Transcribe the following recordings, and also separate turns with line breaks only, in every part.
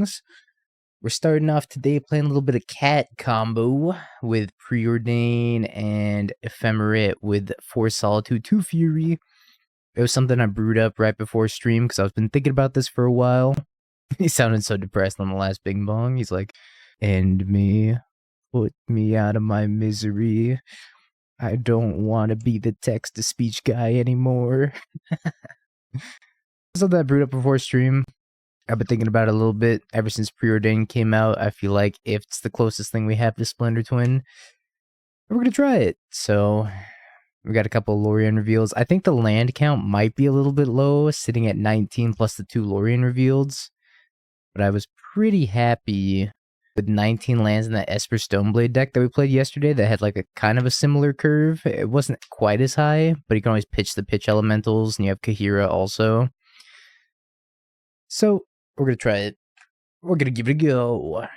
things. We're starting off today playing a little bit of cat combo with Preordain and Ephemerate with 4 Solitude, 2 Fury. It was something I brewed up right before stream because I've been thinking about this for a while. He sounded so depressed on the last Bing Bong. He's like, "End me, put me out of my misery. I don't want to be the text-to-speech guy anymore." Something I brewed up before stream. I've been thinking about it a little bit ever since Preordain came out. I feel like if it's the closest thing we have to Splendor Twin, we're going to try it. So we got a couple of Lrien Reveals. I think the land count might be a little bit low, sitting at 19 plus the 2 Lrien Revealeds. But I was pretty happy with 19 lands in that Esper Stoneblade deck that we played yesterday that had like a kind of a similar curve. It wasn't quite as high, but you can always pitch the pitch elementals, and you have Kaheera also. So we're going to try it. We're going to give it a go.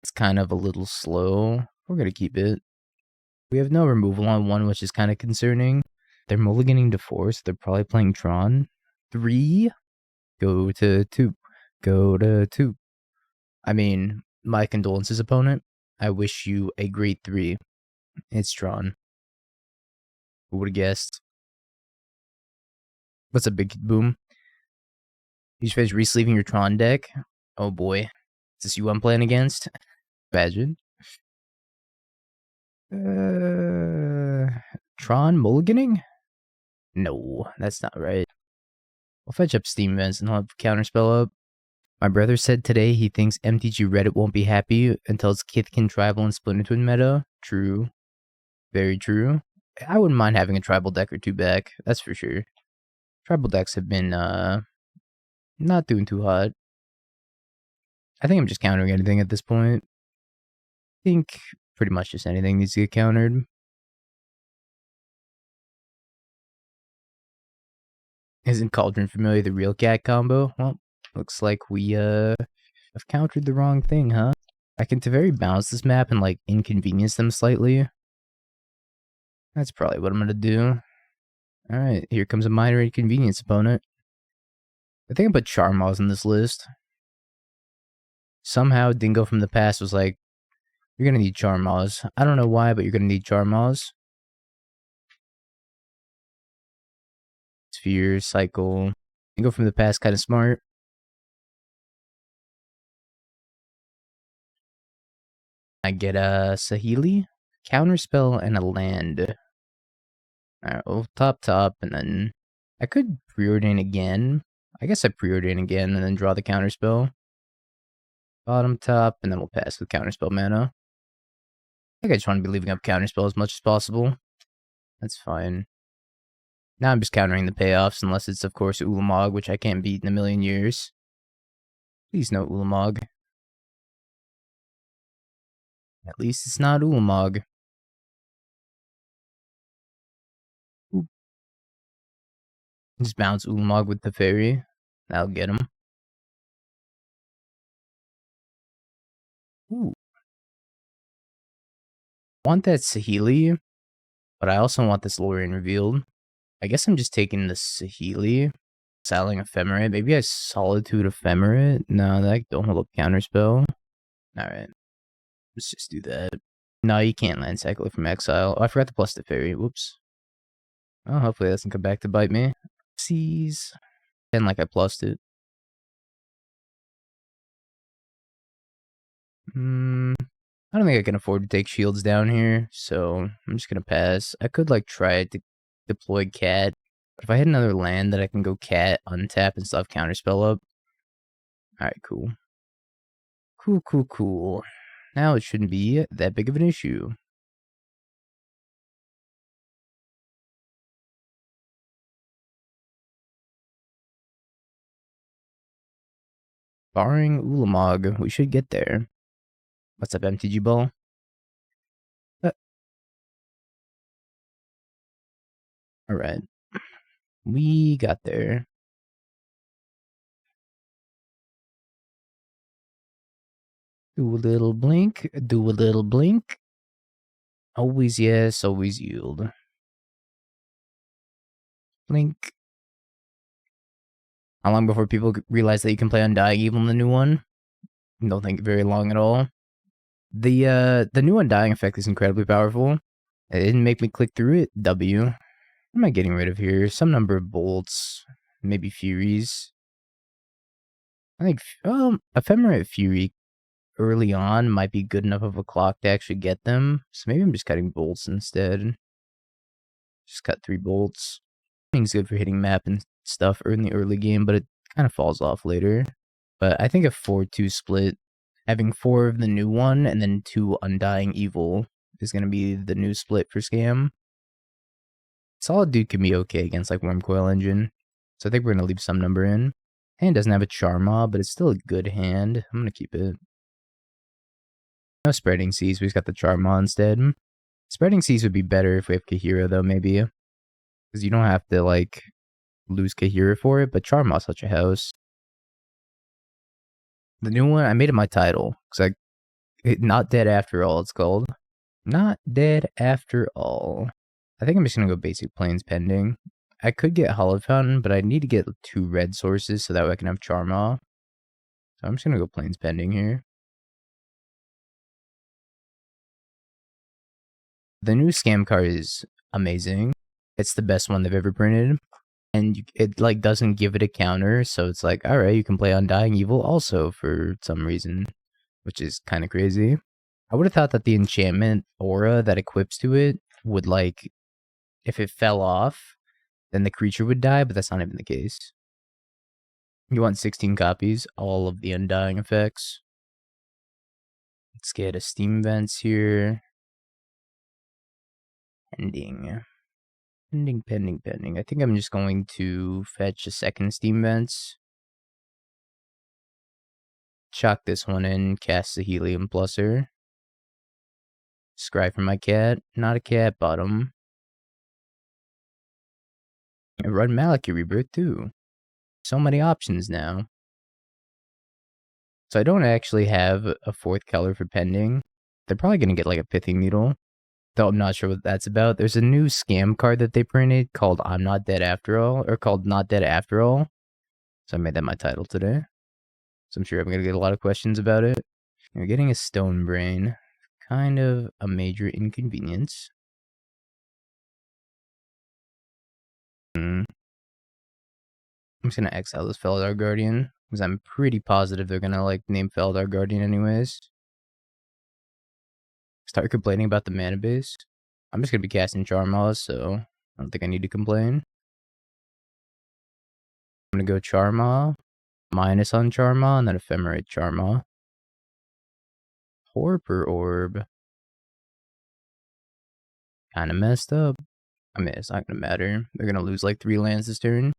It's kind of a little slow. We're going to keep it. We have no removal on 1, which is kind of concerning. They're mulliganing to 4, so they're probably playing Tron. 3. Go to 2. Go to 2. I mean, my condolences, opponent. I wish you a great 3. It's Tron. Who would have guessed? What's a big boom? You just finished resleeving your Tron deck? Oh boy. Is this you I'm playing against? Imagine. Tron mulliganing? No, that's not right. I'll fetch up Steam Vents and I'll have Counterspell up. My brother said today he thinks MTG Reddit won't be happy until its Kithkin Tribal and Splendor Twin meta. True. Very true. I wouldn't mind having a tribal deck or 2 back, that's for sure. Tribal decks have been, not doing too hot. I think I'm just countering anything at this point. I think pretty much just anything needs to get countered. Isn't Cauldron Familiar the real cat combo? Well, looks like we have countered the wrong thing, huh? I can Teferi bounce this map and like inconvenience them slightly. That's probably what I'm gonna do. Alright, here comes a minor inconvenience opponent. I think I put Charmaws in this list. Somehow Dingo from the past was like, you're gonna need Charmaws. I don't know why, but you're gonna need Charmaws. Sphere, cycle. Dingo from the past, kind of smart. I get a Saheeli, Counterspell, and a land. Alright, well, top, and then I could Preordain again. I guess I Preordain again and then draw the Counterspell. Bottom, top, and then we'll pass with Counterspell mana. I think I just want to be leaving up Counterspell as much as possible. That's fine. Now I'm just countering the payoffs, unless it's, of course, Ulamog, which I can't beat in a million years. Please no Ulamog. At least it's not Ulamog. Oop. Just bounce Ulamog with Teferi. That'll get him. Ooh. I want that Saheeli, but I also want this Lrien Revealed. I guess I'm just taking the Saheeli, selling Ephemerate. Maybe I Solitude Ephemerate. No, that don't hold up Counterspell. Alright. Let's just do that. No, you can't land cycle from exile. Oh, I forgot to plus Teferi. Whoops. Oh, hopefully that doesn't come back to bite me. Seize. And like I plussed it. I don't think I can afford to take shields down here, so I'm just gonna pass. I could like try to deploy cat, but if I hit another land that I can go cat, untap, and still have Counterspell up. Alright, cool. Cool. Now it shouldn't be that big of an issue. Barring Ulamog, we should get there. What's up, MTG Ball? Alright. We got there. Do a little blink. Do a little blink. Always yes, always yield. Blink. How long before people realize that you can play Undying Evil in the new one? Don't think very long at all. The new Undying effect is incredibly powerful. It didn't make me click through it. W. What am I getting rid of here? Some number of bolts, maybe Furies. I think Ephemerate Fury early on might be good enough of a clock to actually get them. So maybe I'm just cutting bolts instead. Just cut 3 bolts. I think it's good for hitting map and stuff in the early game, but it kind of falls off later. But I think a 4-2 split, having 4 of the new one and then 2 Undying Evil is going to be the new split for Scam. Solid Dude can be okay against like Wormcoil Engine. So I think we're going to leave some number in. Hand doesn't have a Charmaw, but it's still a good hand. I'm going to keep it. No Spreading Seas, we just got the Charmaw instead. Spreading Seas would be better if we have Kaheera though, maybe. Because you don't have to like lose Kaheera for it, but Charmaw's such a house. The new one, I made it my title. Because Not Dead After All, it's called. Not Dead After All. I think I'm just going to go basic Plains Pending. I could get Hallowed Fountain, but I need to get 2 red sources so that way I can have Charmaw. So I'm just going to go Plains Pending here. The new Scam card is amazing. It's the best one they've ever printed. And it like doesn't give it a counter, so it's like, alright, you can play Undying Evil also for some reason, which is kind of crazy. I would have thought that the enchantment aura that equips to it would like, if it fell off, then the creature would die, but that's not even the case. You want 16 copies, all of the Undying effects. Let's get a Steam Vents here. Pending. Pending. I think I'm just going to fetch a second Steam Vents. Chuck this one in, cast the Helium Plusser. Scry for my cat, not a cat bottom. I run Maliki Rebirth too. So many options now. So I don't actually have a 4th color for pending. They're probably going to get like a Pithing Needle. Though I'm not sure what that's about. There's a new Scam card that they printed called I'm Not Dead After All, or called Not Dead After All. So I made that my title today. So I'm sure I'm going to get a lot of questions about it. You're getting a Stone Brain. Kind of a major inconvenience. I'm just going to exile this Felidar Guardian, because I'm pretty positive they're going to like name Felidar Guardian anyways. Start complaining about the mana base. I'm just going to be casting Charmaw, so I don't think I need to complain. I'm going to go Charmaw, minus on Charmaw, and then Ephemerate Charmaw. Horror Orb. Kind of messed up. I mean, it's not going to matter. They're going to lose like 3 lands this turn.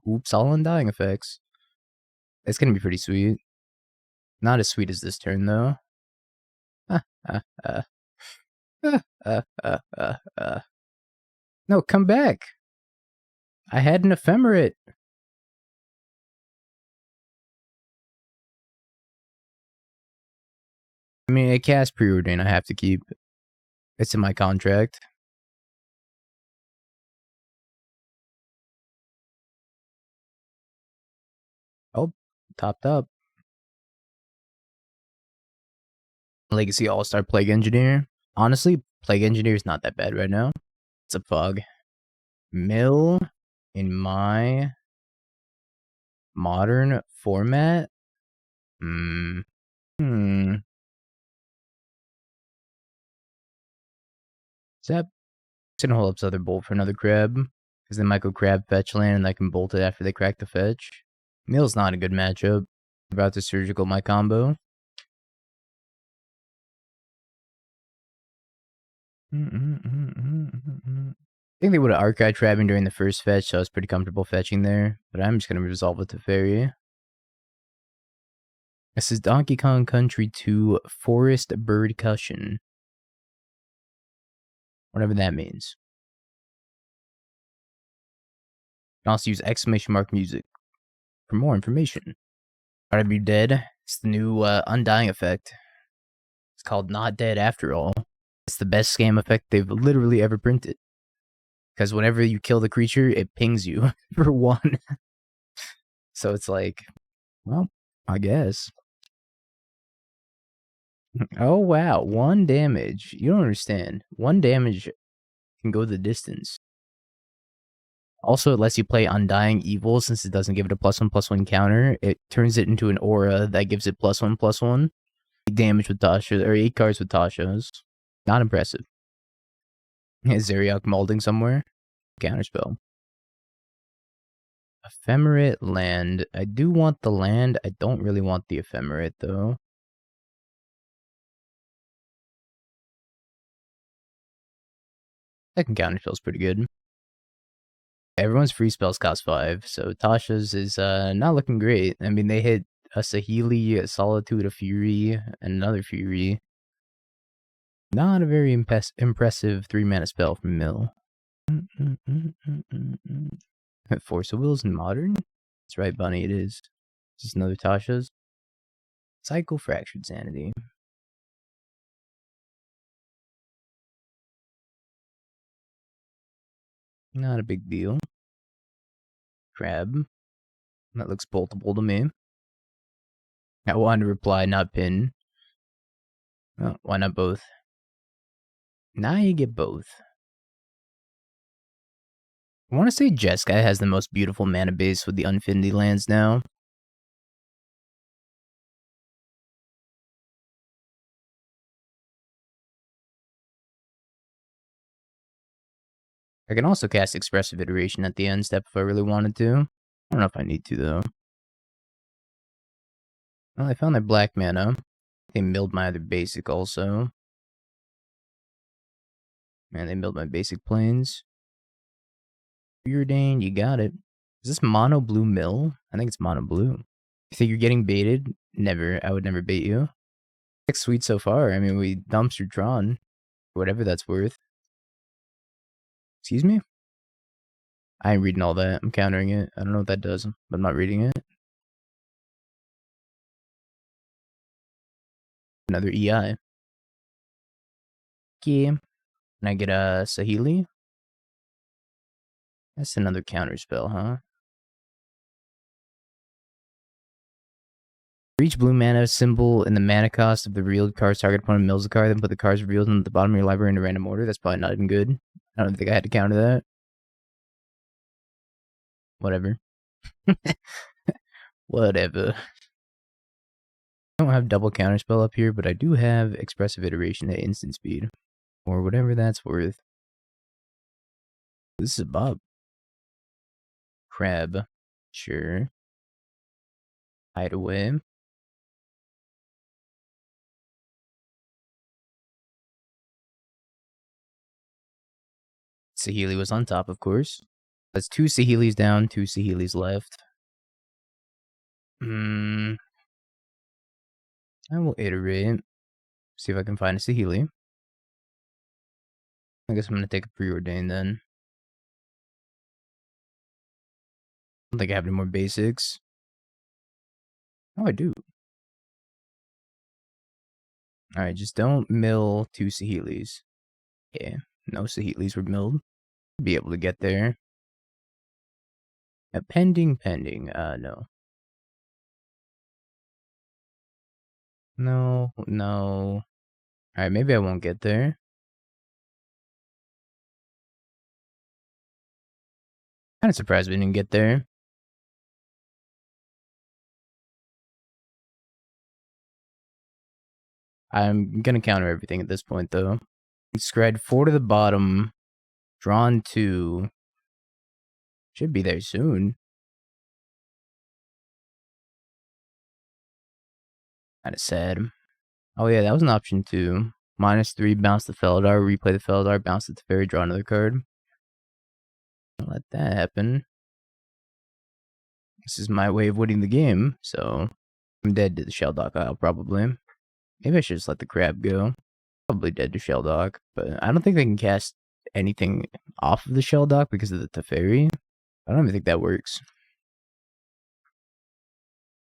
Oops, all Undying effects. It's going to be pretty sweet. Not as sweet as this turn, though. No, come back. I had an Ephemerate. I mean, I cast Preordain. I have to keep. It's in my contract. Oh, topped up. Legacy All-Star Plague Engineer. Honestly, Plague Engineer is not that bad right now. It's a fog. Mill in my modern format. Is that gonna hold up this other bolt for another crab? Because they might go crab fetch land and I can bolt it after they crack the fetch. Mill's not a good matchup. About to surgical my combo. I think they would have archived trapping during the first fetch, so I was pretty comfortable fetching there. But I'm just going to resolve with Teferi. This is Donkey Kong Country 2 Forest Bird Cushion. Whatever that means. You can also use exclamation mark music for more information. Are you dead? It's the new Undying effect. It's called Not Dead After All. It's the best scam effect they've literally ever printed. Because whenever you kill the creature, it pings you for 1. So it's like, well, I guess. Oh, wow. 1 damage. You don't understand. 1 damage can go the distance. Also, it lets you play Undying Evil since it doesn't give it a +1/+1 counter. It turns it into an aura that gives it +1/+1. 8 damage with Tasha, or 8 cards with Tasha's. Not impressive. Is Zeriak molding somewhere? Counterspell. Ephemerate land. I do want the land. I don't really want the Ephemerate, though. Second Counterspell is pretty good. Everyone's free spells cost 5, so Tasha's is not looking great. I mean, they hit a Saheeli, a Solitude, a Fury, and another Fury. Not a very impressive 3-mana spell from Mill. Force of Wills in Modern? That's right, Bunny, it is. Just another Tasha's. Cycle Fractured Sanity. Not a big deal. Crab. That looks boltable to me. I wanted to reply, not pin. Oh, why not both? Now you get both. I want to say Jeskai has the most beautiful mana base with the Unfinity lands now. I can also cast Expressive Iteration at the end step if I really wanted to. I don't know if I need to, though. Well, I found that black mana. They milled my other basic also. Man, they milled my basic planes. Preordain, you got it. Is this mono blue mill? I think it's mono blue. You think you're getting baited? Never. I would never bait you. It's sweet so far. I mean, we dumpster Tron. Whatever that's worth. Excuse me? I ain't reading all that. I'm countering it. I don't know what that does, but I'm not reading it. Another EI. Okay. Can I get a Saheeli? That's another counterspell, huh? For each blue mana symbol in the mana cost of the revealed card's target opponent mills the card, then put the cards revealed in the bottom of your library in a random order. That's probably not even good. I don't think I had to counter that. Whatever. Whatever. I don't have double counterspell up here, but I do have Expressive Iteration at instant speed. Or whatever that's worth. This is a Bob. Crab. Sure. Hideaway. Saheeli was on top, of course. That's 2 Saheelis down, 2 Saheelis left. I will iterate. See if I can find a Saheeli. I guess I'm going to take a Preordain then. I don't think I have any more basics. Oh, I do. Alright, just don't mill 2 Saheelis. Yeah, no Saheelis were milled. Be able to get there. Pending. No. No. Alright, maybe I won't get there. Kind of surprised we didn't get there. I'm gonna counter everything at this point, though. Scred 4 to the bottom. Drawn 2. Should be there soon. Kinda sad. Oh yeah, that was an option too. -3, bounce the Felidar, replay the Felidar, bounce the Teferi, draw another card. Don't let that happen. This is my way of winning the game, so I'm dead to the Shelldock Isle, probably. Maybe I should just let the crab go. Probably dead to Shelldock, but I don't think they can cast anything off of the Shelldock because of the Teferi. I don't even think that works.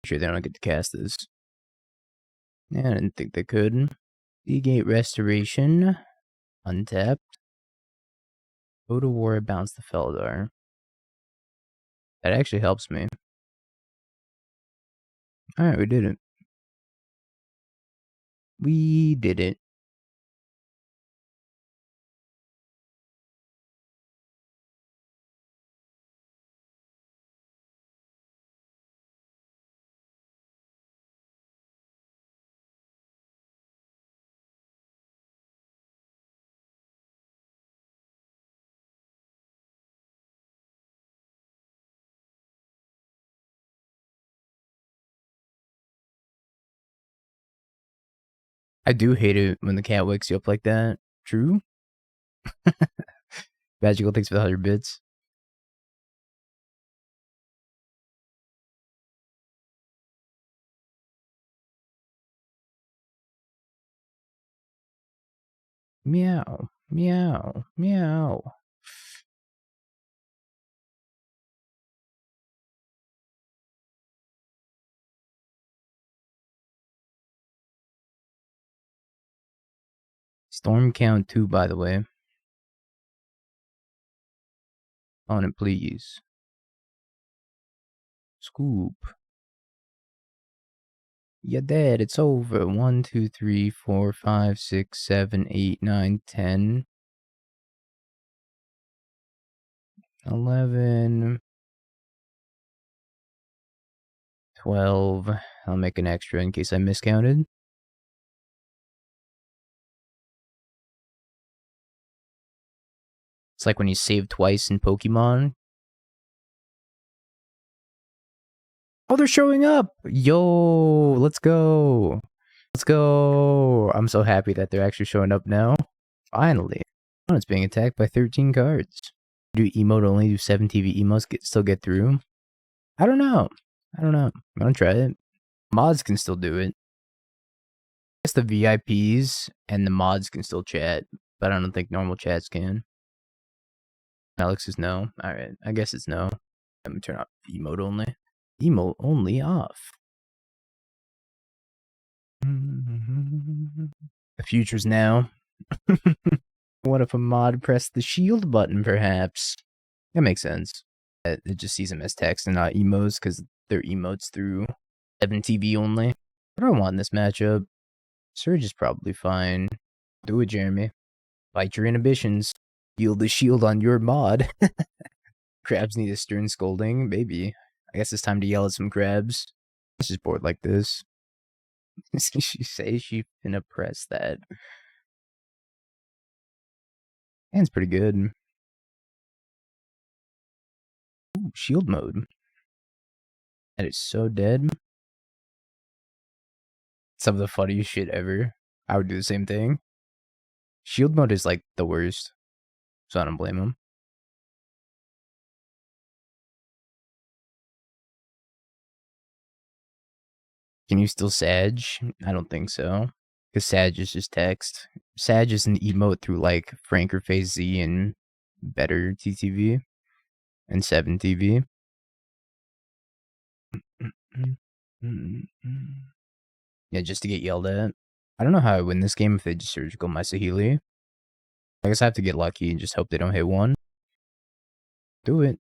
Sure they don't get to cast this. Yeah, I didn't think they could. Seagate Restoration. Untapped. Go to war, bounce the Felidar. That actually helps me. Alright, we did it. We did it. I do hate it when the cat wakes you up like that. True? Magical, thanks for the 100 bits. Meow, meow, meow. Storm count 2, by the way. On it, please. Scoop. You're dead. It's over. 1, 2, 3, 4, 5, 6, 7, 8, 9, 10. 11. 12. I'll make an extra in case I miscounted. It's like when you save twice in Pokemon. Oh, they're showing up! Yo, let's go! Let's go! I'm so happy that they're actually showing up now. Finally. Oh, it's being attacked by 13 cards. Do emote only? Do 7 TV emotes still get through? I don't know. I'm gonna try it. Mods can still do it. I guess the VIPs and the mods can still chat, but I don't think normal chats can. Alex is no. Alright, I guess it's no. I'm gonna turn off emote only. Emote only off. The future's now. What if a mod pressed the shield button, perhaps? That makes sense. It just sees them as text and not emotes because they're emotes through 7 TV only. What do I want in this matchup? Surge is probably fine. Do it, Jeremy. Fight your inhibitions. Yield the shield on your mod. Crabs need a Stern Scolding? Maybe. I guess it's time to yell at some crabs. Let's just board like this. She say she finna press that. Hand's pretty good. Ooh, shield mode. That is so dead. Some of the funniest shit ever. I would do the same thing. Shield mode is like the worst. So I don't blame him. Can you still Sag? I don't think so. Because Sag is just text. Sag is an emote through like Franker Phase Z and better TTV. And 7 TV. Yeah, just to get yelled at. I don't know how I win this game if they just surgical my Saheeli. I guess I have to get lucky and just hope they don't hit one. Do it.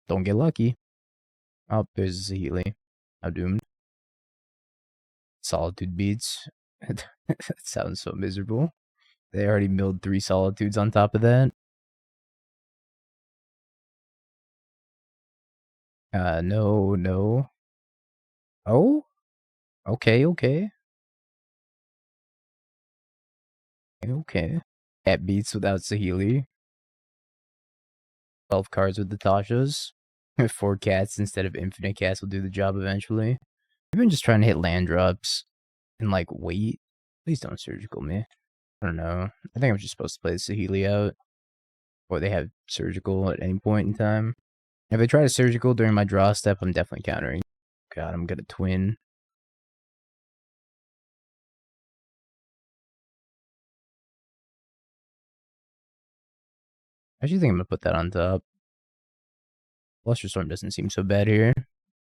Don't get lucky. Oh, there's a Saheeli. How doomed. Solitude beats. That sounds so miserable. They already milled 3 Solitudes on top of that. No. Oh? Okay. Cat beats without Saheeli. 12 cards with the Tashas. 4 cats instead of infinite cats will do the job eventually. I've been just trying to hit land drops and like wait. Please don't surgical me. I don't know. I think I'm just supposed to play the Saheeli out. Or they have surgical at any point in time. If they try to surgical during my draw step, I'm definitely countering. God, I'm gonna twin. I actually think I'm gonna put that on top. Flusterstorm doesn't seem so bad here.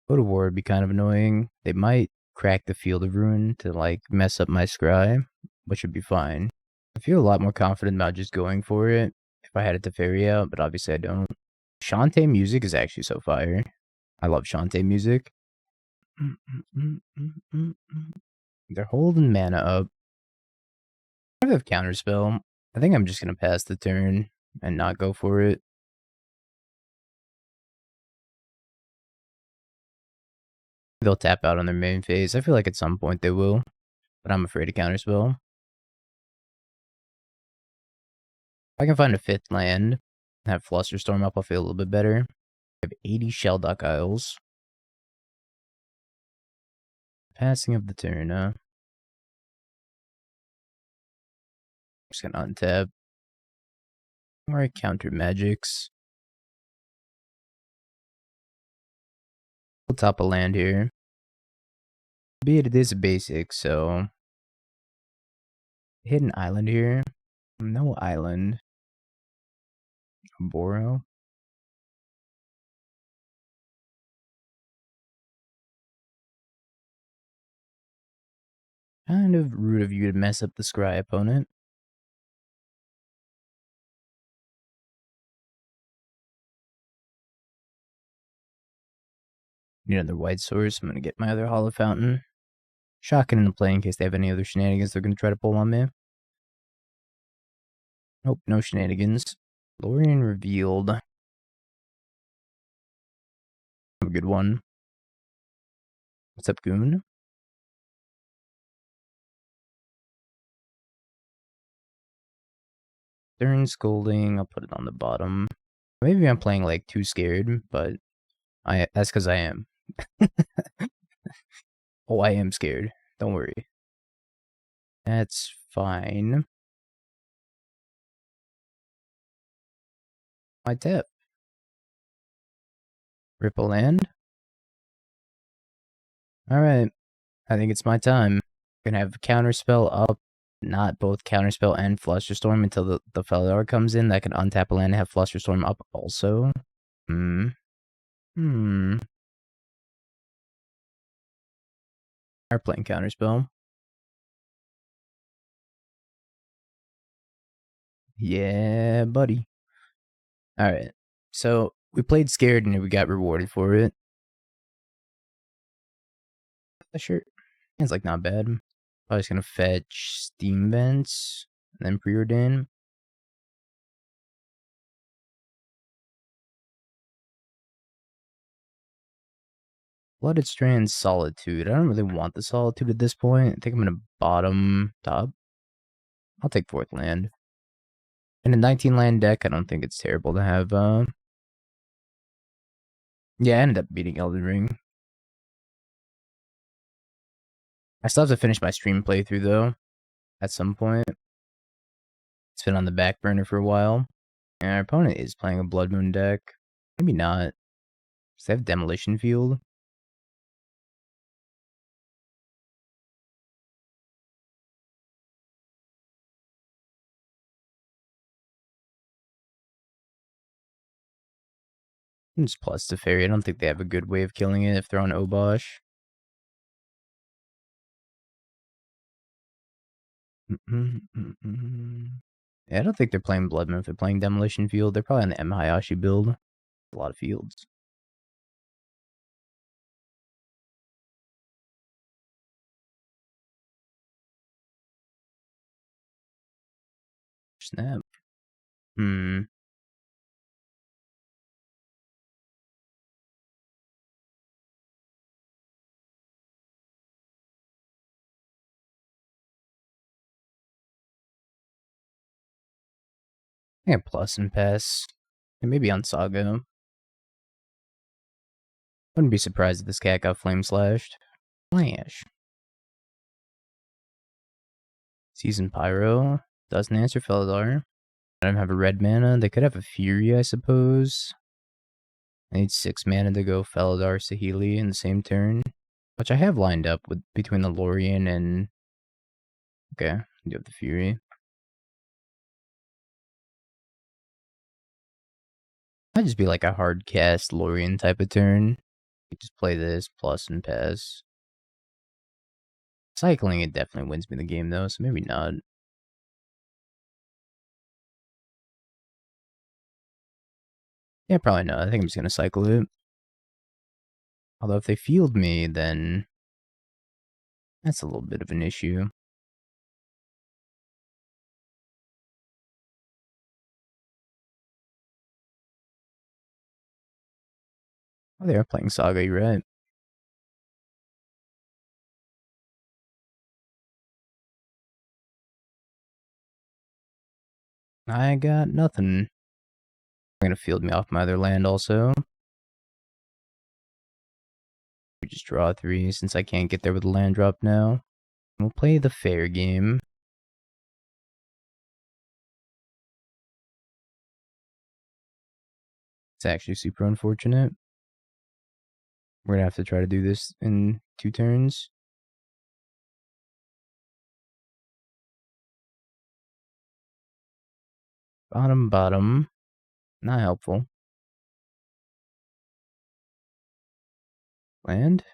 Go to war would be kind of annoying. They might crack the Field of Ruin to like mess up my scry, which would be fine. I feel a lot more confident about just going for it if I had a Teferi out, but obviously I don't. Shantae music is actually so fire. I love Shantae music. They're holding mana up. I have Counterspell. I think I'm just going to pass the turn and not go for it. They'll tap out on their main phase. I feel like at some point they will, but I'm afraid of Counterspell. If I can find a 5th land, have Flusterstorm up, I'll feel a little bit better. I have 80 Shellduck Isles. Passing of the turn, just gonna untap. Or I counter magics. We'll top a land here. Be it is a basic, so hit an island here. No island. Boro. Kind of rude of you to mess up the scry opponent. Need another white source. I'm gonna get my other Hallowed Fountain. Shocking into play in case they have any other shenanigans they're gonna try to pull on me. Nope, no shenanigans. Lrien Revealed. A good one. What's up, Goon? Stern Scolding. I'll put it on the bottom. Maybe I'm playing like too scared, but that's because I am. Oh, I am scared. Don't worry. That's fine. My tip. Ripple land. Alright. I think it's my time. Gonna have Counterspell up. Not both Counterspell and Flusterstorm until the Felidar comes in. That can untap a land and have Flusterstorm up also. Are playing Counterspell. Yeah, buddy. Alright. So, we played scared and we got rewarded for it. Sure. It's like not bad. I was gonna fetch Steam Vents and then Preordain. Flooded Strand, Solitude. I don't really want the Solitude at this point. I think I'm gonna bottom top. I'll take 4th land. In a 19 land deck, I don't think it's terrible to have. Yeah, I ended up beating Elden Ring. I still have to finish my stream playthrough though. At some point. It's been on the back burner for a while. And our opponent is playing a Blood Moon deck. Maybe not. Does they have Demolition Field? It's plus Teferi. I don't think they have a good way of killing it if they're on Obosh. Yeah, I don't think they're playing Blood Moon. If they're playing Demolition Field, they're probably on the M. Hayashi build. A lot of fields. Snap. I have plus and pass. And maybe on Saga. Wouldn't be surprised if this cat got flame slashed. Flash. Season Pyro. Doesn't answer Felidar. I don't have a red mana. They could have a Fury, I suppose. I need 6 mana to go Felidar Saheeli in the same turn. Which I have lined up with between the Lrien and... Okay, you have the Fury. Might just be like a hard cast Lrien type of turn. You just play this, plus and pass. Cycling it definitely wins me the game though, so maybe not. Yeah, probably not. I think I'm just gonna cycle it. Although if they field me, then that's a little bit of an issue. Oh, they are playing Saga, you're right. I got nothing. They're gonna field me off my other land also. We just draw 3 since I can't get there with a land drop now. We'll play the fair game. It's actually super unfortunate. We're gonna have to try to do this in 2 turns. Bottom. Not helpful. Land?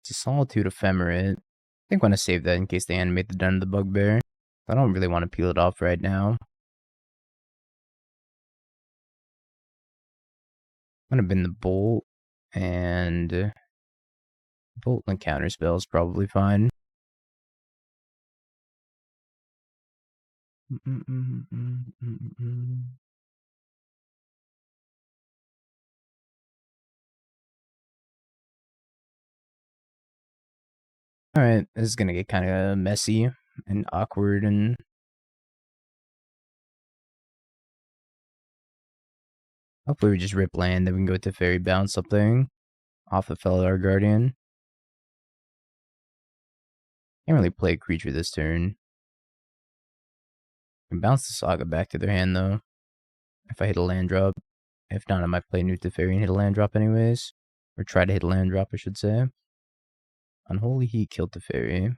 It's a Solitude Ephemerate. I think I want to save that in case they animate the Den of the Bugbear. I don't really want to peel it off right now. I'm gonna bin the Bolt, and Bolt and Counterspell is probably fine. Alright, this is gonna get kind of messy and awkward, and hopefully we just rip land, then we can go to Teferi, bounce something off the Felidar Guardian. Can't really play a creature this turn. I can bounce the Saga back to their hand though, if I hit a land drop. If not, I might play new Teferi and hit a land drop anyways. Or try to hit a land drop, I should say. Unholy Heat killed Teferi.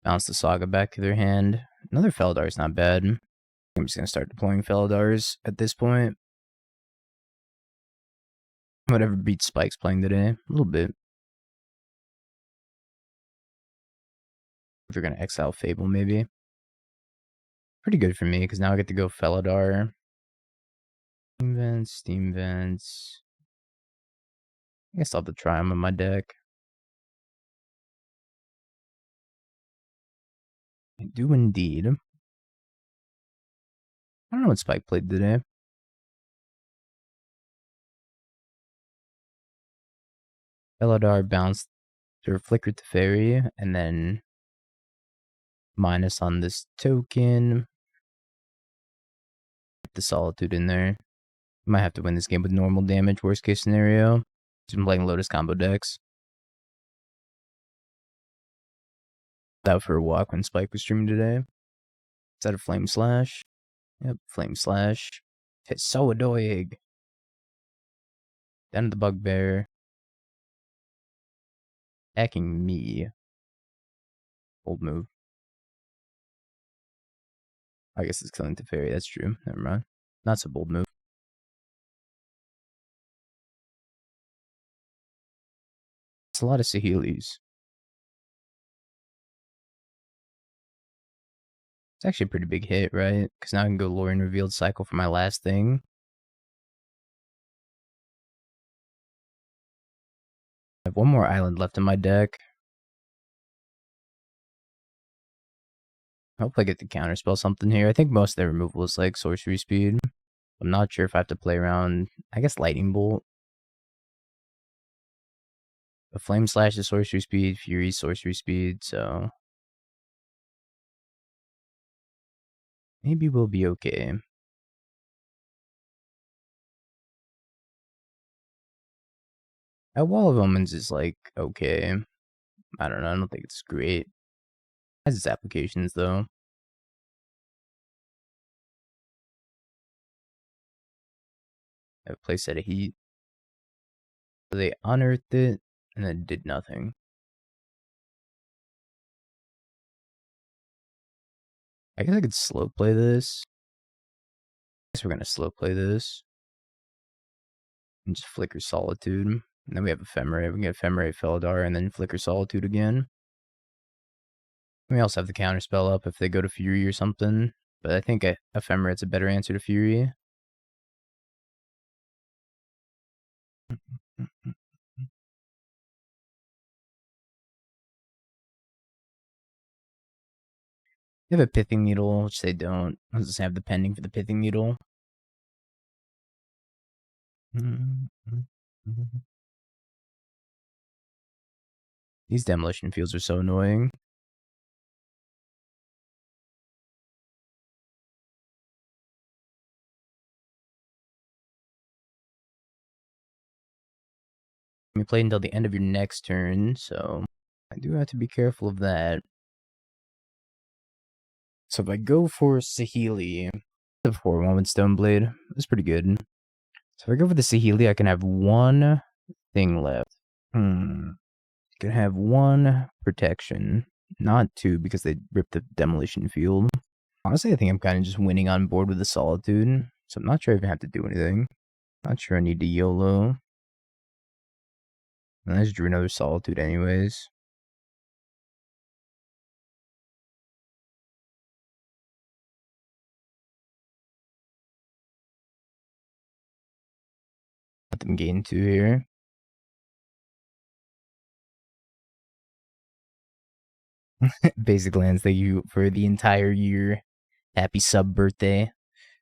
Bounce the Saga back to their hand. Another Felidar is not bad. I'm just gonna start deploying Felidars at this point. Whatever beats Spike's playing today. A little bit. If you're gonna exile Fable, maybe. Pretty good for me, because now I get to go Felidar. Steam Vents. I guess I'll have to try them in my deck. I do indeed. I don't know what Spike played today. Felidar bounced or flickered Teferi, and then minus on this token. Get the Solitude in there. Might have to win this game with normal damage, worst case scenario. Just been playing Lotus combo decks. Out for a walk when Spike was streaming today. Is that a Flame Slash? Yep, Flame Slash. It's so annoying. Den of the Bugbear. Hacking me. Bold move. I guess it's killing Teferi, that's true. Never mind. Not so bold move. It's a lot of Saheelis. It's actually a pretty big hit, right? Because now I can go Lrien Revealed cycle for my last thing. I have one more island left in my deck. I hope I get to counterspell something here. I think most of their removal is like sorcery speed. I'm not sure if I have to play around, I guess Lightning Bolt. The Flame Slash is sorcery speed, Fury is sorcery speed, so maybe we'll be okay. That Wall of Omens is like okay. I don't know, I don't think it's great. It has its applications though. I have a playset of Heat. So they unearthed it and then did nothing. I guess I could slow play this. I guess we're gonna slow play this. And just flicker Solitude. And then we have Ephemerate. We can get Ephemerate, Felidar, and then flicker Solitude again. We also have the Counterspell up if they go to Fury or something. But I think Ephemerate's a better answer to Fury. They have a Pithing Needle, which they don't. I'll just have the pending for the Pithing Needle. These Demolition Fields are so annoying. You play until the end of your next turn, so I do have to be careful of that. So if I go for Saheeli, the 4-1 with Stoneblade, that's pretty good. So if I go for the Saheeli, I can have one thing left. Can have one protection, not two because they ripped the Demolition Field. Honestly, I think I'm kind of just winning on board with the Solitude, so I'm not sure if I have to do anything. Not sure I need to YOLO. And I just drew another Solitude anyways. Let them gain 2 here. Basic lands, thank you for the entire year. Happy sub birthday.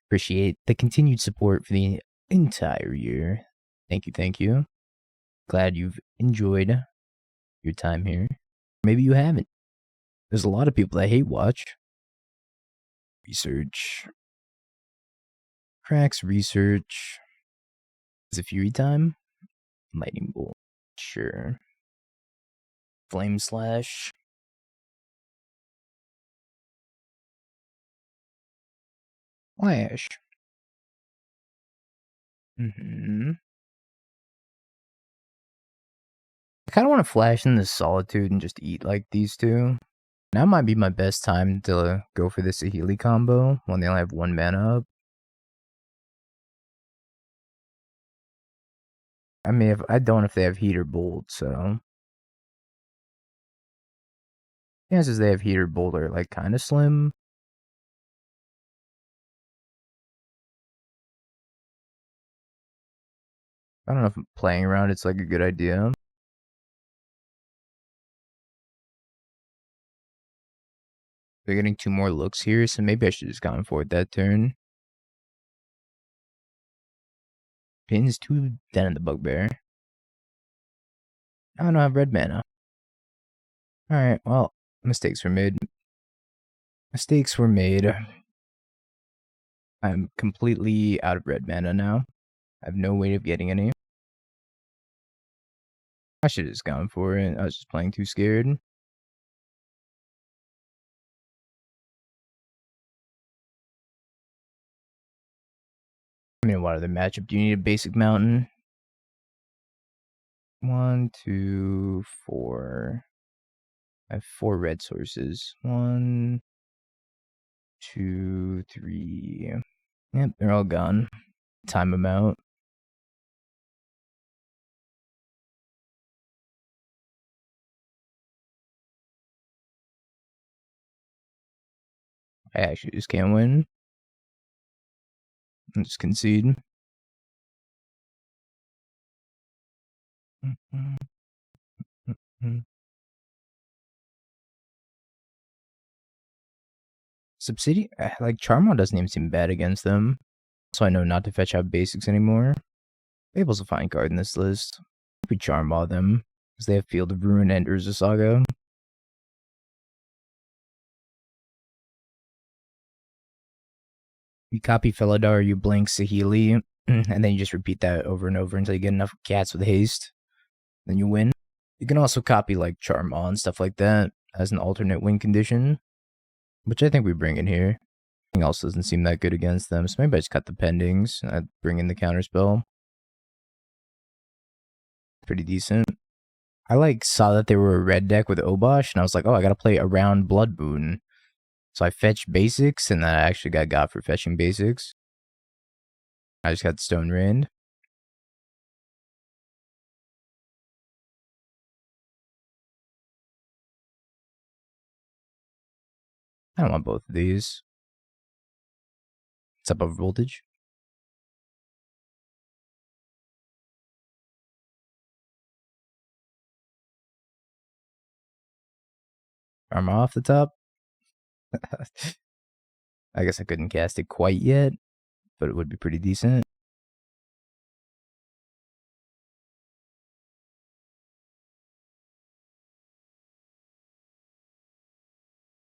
Appreciate the continued support for the entire year. Thank you, thank you. Glad you've enjoyed your time here. Maybe you haven't. There's a lot of people that hate watch. Research. Cracks research. Is it Fury time? Lightning Bolt. Sure. Flame Slash. Flash. I kind of want to flash in the Solitude and just eat like these two. Now might be my best time to go for the Saheeli combo when they only have 1 mana up. I mean, I don't know if they have Heat or Bolt, so chances they have Heat or Bolt are like kind of slim. I don't know if playing around it's like a good idea. They're getting 2 more looks here, so maybe I should just gone for it that turn. Pin's 2 Den of the Bugbear. I don't have red mana. Alright, well, mistakes were made. Mistakes were made. I'm completely out of red mana now. I have no way of getting any. I should have just gone for it. I was just playing too scared. I mean, what other matchup do you need? A basic mountain? 1, 2, 4. I have 4 red sources. 1, 2, 3. Yep, they're all gone. Time them out. I actually just can't win. I'll just concede. Obsidian, like Charmaw doesn't even seem bad against them. So I know not to fetch out basics anymore. Fable's a fine card in this list. We Charmaw them, because they have Field of Ruin and Urza Saga. You copy Felidar, you blink Saheeli, and then you just repeat that over and over until you get enough cats with haste. Then you win. You can also copy like Charmaw and stuff like that as an alternate win condition, which I think we bring in here. Anything else doesn't seem that good against them, so maybe I just cut the pendings and I'd bring in the counterspell. Pretty decent. I saw that they were a red deck with Obosh, and I was like, oh, I gotta play around Blood Moon. So I fetched basics, and then I actually got for fetching basics. I just got Stone Rained. I don't want both of these. It's above voltage. Armor off the top. I guess I couldn't cast it quite yet, but it would be pretty decent.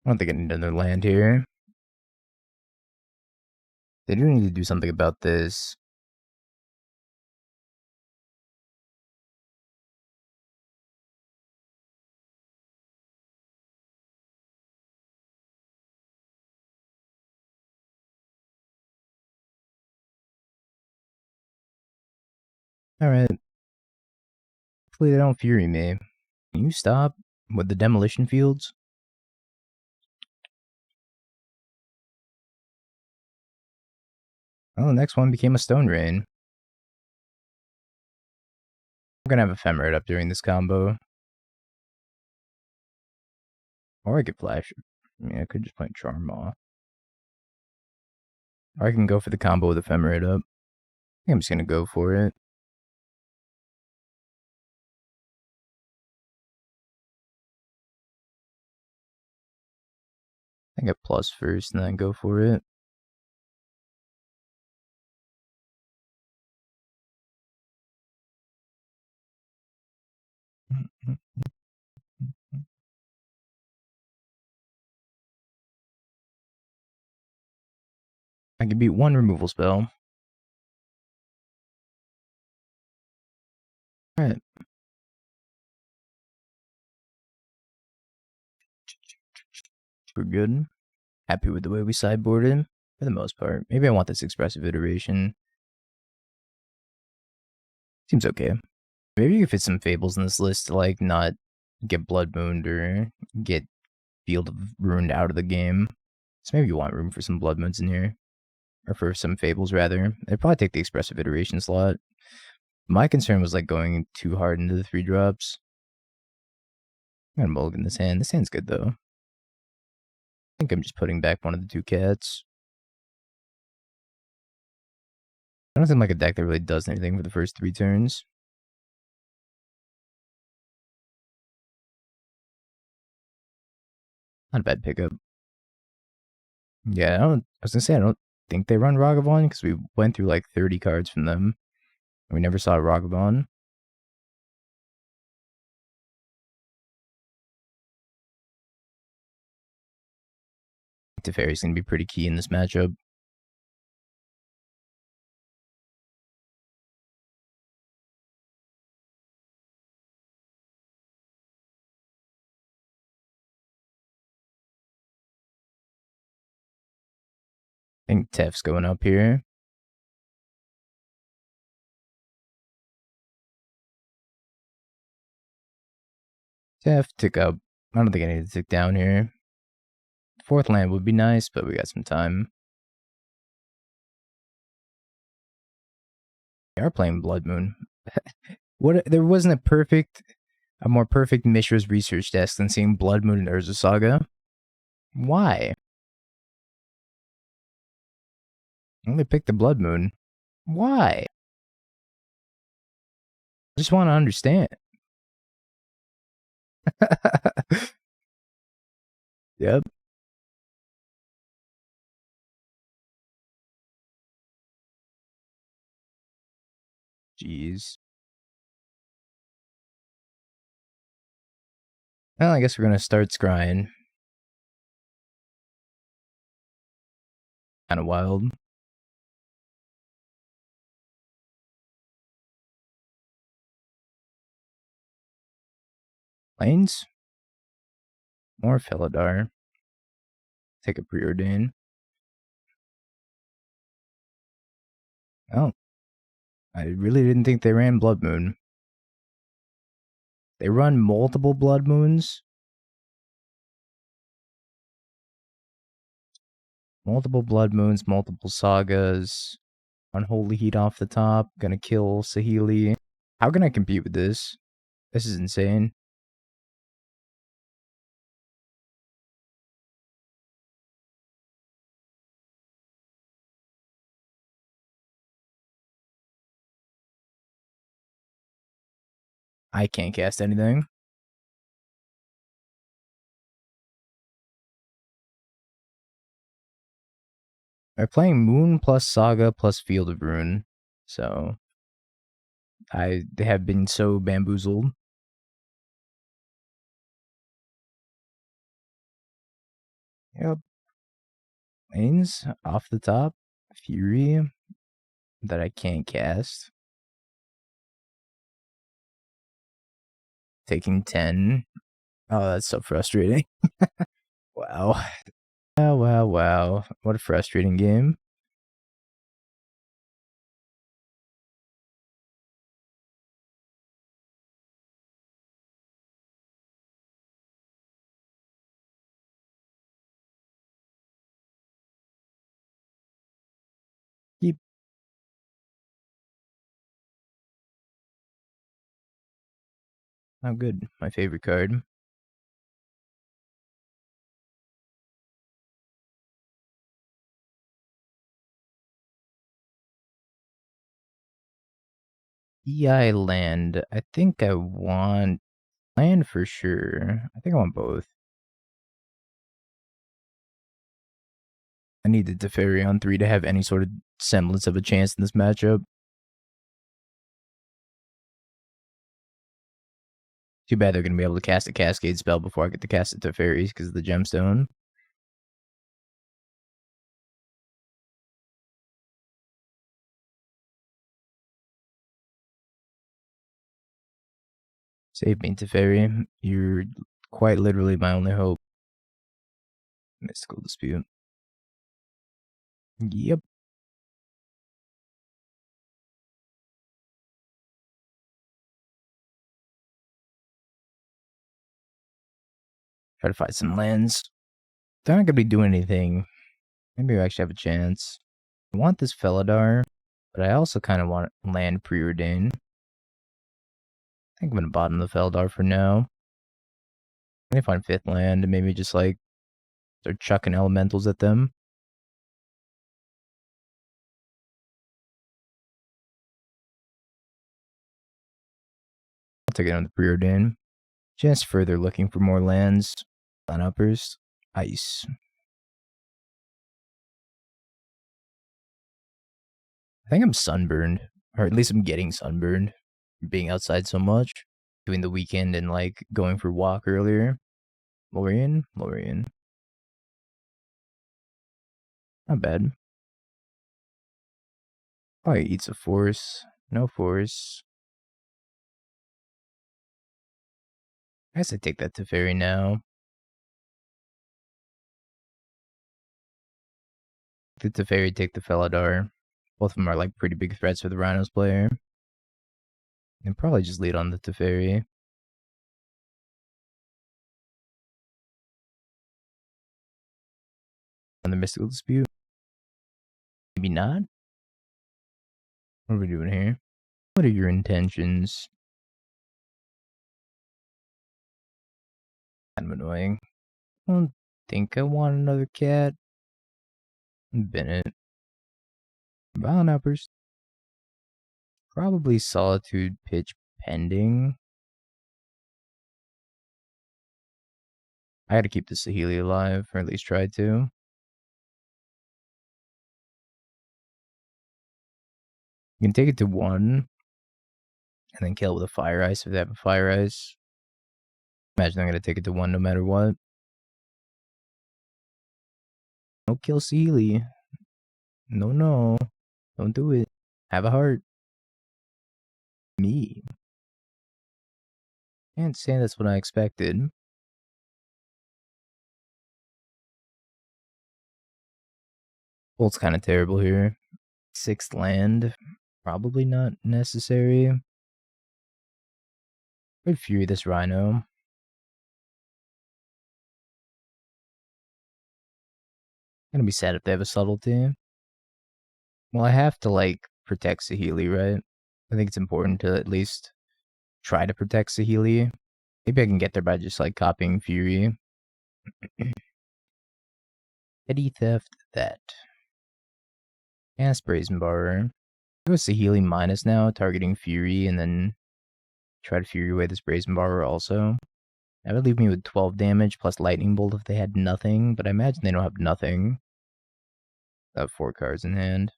I don't think I need another land here. They do need to do something about this. Alright. Hopefully they don't Fury me. Can you stop with the demolition fields? Oh, the next one became a Stone Rain. We're gonna have Ephemerate up during this combo. Or I could flash. I mean, I could just play Charmaw. Or I can go for the combo with Ephemerate up. I think I'm just gonna go for it. I get plus first and then go for it. I can beat one removal spell. Alright. We're good. Happy with the way we sideboarded, for the most part. Maybe I want this Expressive Iteration. Seems okay. Maybe you could fit some Fables in this list to, like, not get Blood Mooned or get Field of Ruined out of the game. So maybe you want room for some Blood Moons in here. Or for some Fables, rather. I'd probably take the Expressive Iteration slot. My concern was, like, going too hard into the 3-drops. I'm gonna mulligan this hand. This hand's good, though. I think I'm just putting back one of the 2 cats. I don't seem like a deck that really does anything for the first 3 turns. Not a bad pickup. Yeah, I was gonna say, I don't think they run Ragavan, because we went through like 30 cards from them. And we never saw Ragavan. Teferi's gonna be pretty key in this matchup. I think Tef's going up here. Tef tick up. I don't think I need to tick down here. 4th land would be nice, but we got some time. We are playing Blood Moon. What? There wasn't a more perfect Mishra's research desk than seeing Blood Moon and Urza Saga. Why? I only picked the Blood Moon. Why? I just want to understand. Yep. Jeez. Well, I guess we're gonna start scrying. Kind of wild. Lanes? More Felidar. Take a Preordain. Oh. I really didn't think they ran Blood Moon. They run multiple Blood Moons? Multiple Blood Moons, multiple Sagas. Unholy Heat off the top. Gonna kill Saheeli. How can I compete with this? This is insane. I can't cast anything. I'm playing Moon plus Saga plus Field of Ruin, so I have been so bamboozled. Yep. Lanes off the top. Fury that I can't cast. Taking 10. Oh, that's so frustrating. Wow. Wow, wow, wow. What a frustrating game. Keep. Oh, good. My favorite card. EI land. I think I want land for sure. I think I want both. I need the Teferi on 3 to have any sort of semblance of a chance in this matchup. Too bad they're going to be able to cast a Cascade spell before I get to cast the Teferis because of the gemstone. Save me, Teferi. You're quite literally my only hope. Mystical Dispute. Yep. Try to find some lands. They're not going to be doing anything. Maybe I actually have a chance. I want this Felidar, but I also kind of want land Preordain. I think I'm going to bottom the Felidar for now. I'm going to find 5th land and maybe just like start chucking elementals at them. I'll take it on the Preordain. Just further looking for more lands. Land uppers. Ice. I think I'm sunburned. Or at least I'm getting sunburned. Being outside so much. Doing the weekend and like going for a walk earlier. Lrien. Not bad. Probably eats a force. No force. I guess I take that Teferi now. The Teferi take the Felidar. Both of them are like pretty big threats for the Rhinos player. And probably just lead on the Teferi. On the Mystical Dispute. Maybe not. What are we doing here? What are your intentions? Kind of annoying. I don't think I want another cat. Bennett. Violent Outburst. Probably Solitude pitch pending. I gotta keep the Saheeli alive, or at least try to. You can take it to 1, and then kill it with a Fire Ice if they have a Fire Ice. Imagine I'm gonna take it to 1 no matter what. Don't kill Saheeli. No. Don't do it. Have a heart. Me. Can't say that's what I expected. Bolt's kind of terrible here. 6th land. Probably not necessary. I'd Fury this Rhino. Gonna be sad if they have a Subtlety. Well, I have to, like, protect Saheeli, right? I think it's important to at least try to protect Saheeli. Maybe I can get there by just, like, copying Fury. Petty Theft, that. Cast Brazen Borrower. Go Saheeli minus now, targeting Fury, and then Try to Fury away this Brazen Borrower also. That would leave me with 12 damage plus Lightning Bolt if they had nothing, but I imagine they don't have nothing. I have 4 cards in hand.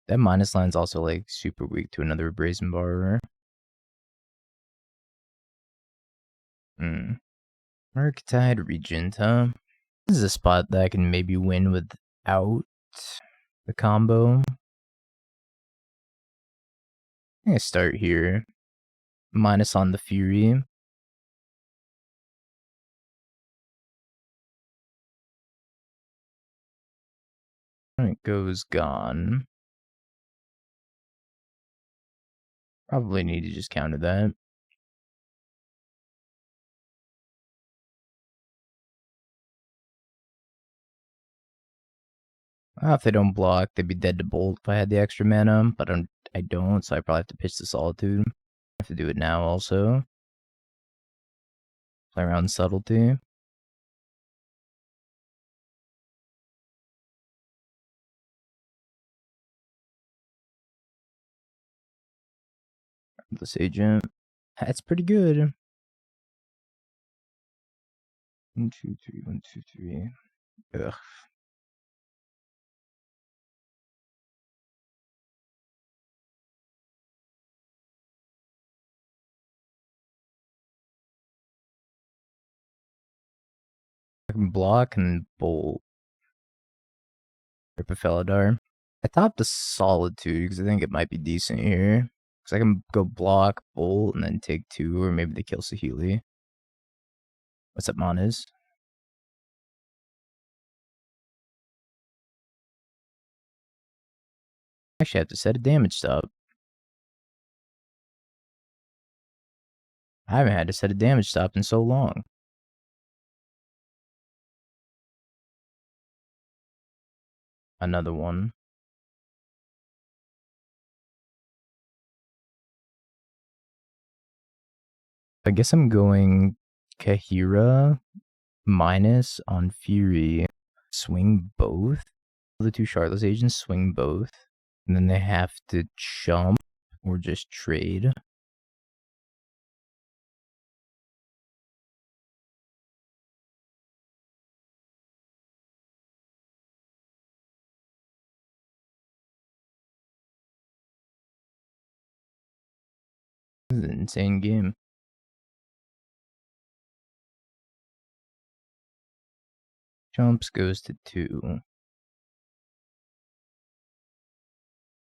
That minus line's also like super weak to another Brazen Borrower. Murktide Regent, huh? This is a spot that I can maybe win without the combo. I'm gonna start here. Minus on the Fury. It goes gone. Probably need to just counter that. If they don't block, they'd be dead to bolt if I had the extra mana, but I don't, so I probably have to pitch the Solitude. I have to do it now also. Play around Subtlety. This agent. That's pretty good. 1, 2, 3, 1, 2, 3. Ugh. I can block and bolt. Rip a Felidar. I topped the Solitude because I think it might be decent here. Because I can go block, bolt, and then take 2, or maybe they kill Saheeli. What's up, Manas? Actually, I have to set a damage stop. I haven't had to set a damage stop in so long. Another one. I guess I'm going Kaheera minus on Fury. Swing both. The 2 Shardless agents swing both. And then they have to chump or just trade. This is an insane game. Jumps goes to 2.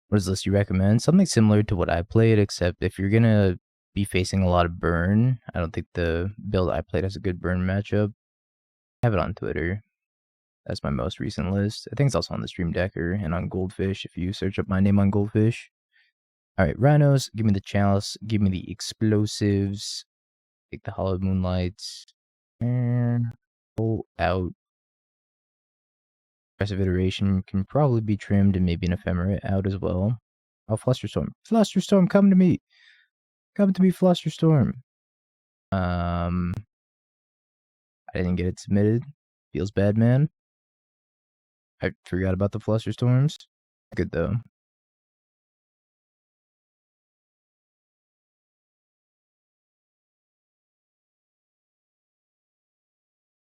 What is this you recommend? Something similar to what I played, except if you're gonna be facing a lot of burn, I don't think the build I played has a good burn matchup. I have it on Twitter. That's my most recent list. I think it's also on the Stream Decker and on Goldfish if you search up my name on Goldfish. Alright, Rhinos, give me the Chalice, give me the Explosives, take the Hallowed Moonlight, and pull out. Expressive Iteration can probably be trimmed and maybe an Ephemerate out as well. Oh, Flusterstorm. Flusterstorm, come to me! Come to me, Flusterstorm! I didn't get it submitted. Feels bad, man. I forgot about the Flusterstorms. Good, though.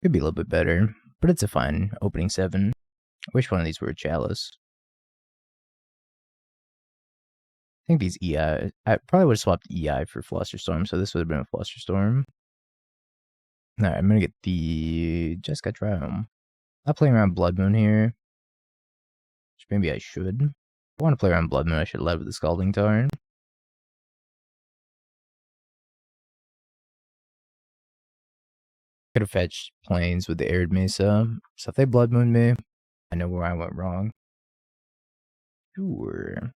Could be a little bit better, but it's a fine opening 7. I wish one of these were a Chalice. I think these EI... I probably would have swapped EI for Flusterstorm, so this would have been a Flusterstorm. Alright, I'm gonna get the Jessica Triome. Not playing around Blood Moon here. Which maybe I should. If I want to play around Blood Moon, I should have led with the Scalding Tarn. Could have fetched planes with the Arid Mesa. So if they Blood Moon me, I know where I went wrong. Sure.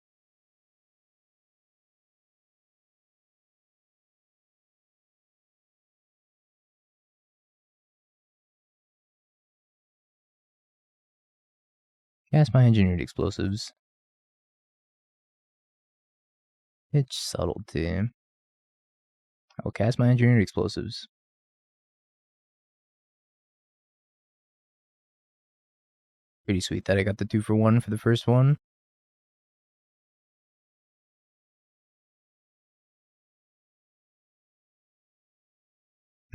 Cast my Engineered Explosives. Pitch Subtlety. I'll cast my Engineered Explosives. Pretty sweet that I got the 2-for-1 for the first one.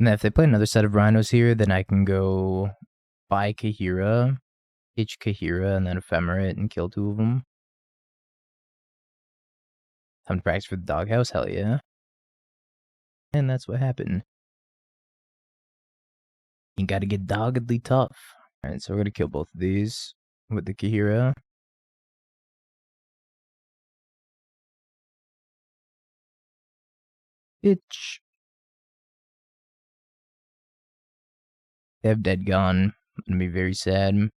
And then if they play another set of rhinos here, then I can go buy Kaheera, hitch Kaheera, and then Ephemerate and kill 2 of them. Time to practice for the doghouse? Hell yeah. And that's what happened. You gotta get doggedly tough. Alright, so we're gonna kill both of these with the Kaheera. Bitch. They have dead gone. I'm gonna be very sad.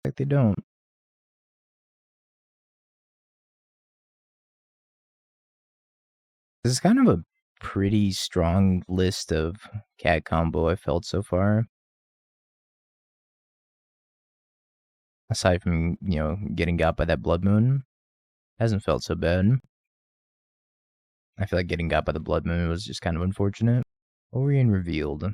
Like they don't. This is kind of a pretty strong list of cat combo I felt so far. Aside from, getting got by that Blood Moon. Hasn't felt so bad. I feel like getting got by the Blood Moon was just kind of unfortunate. Lrien Revealed.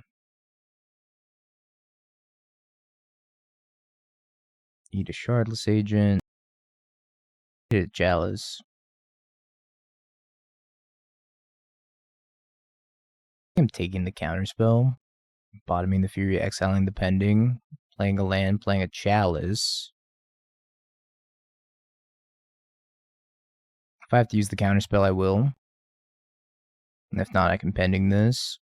Eat a Shardless Agent. Hit a Chalice. I'm taking the Counterspell. Bottoming the Fury, exiling the Pending. Playing a land, playing a Chalice. If I have to use the Counterspell, I will. And if not, I can Pending this.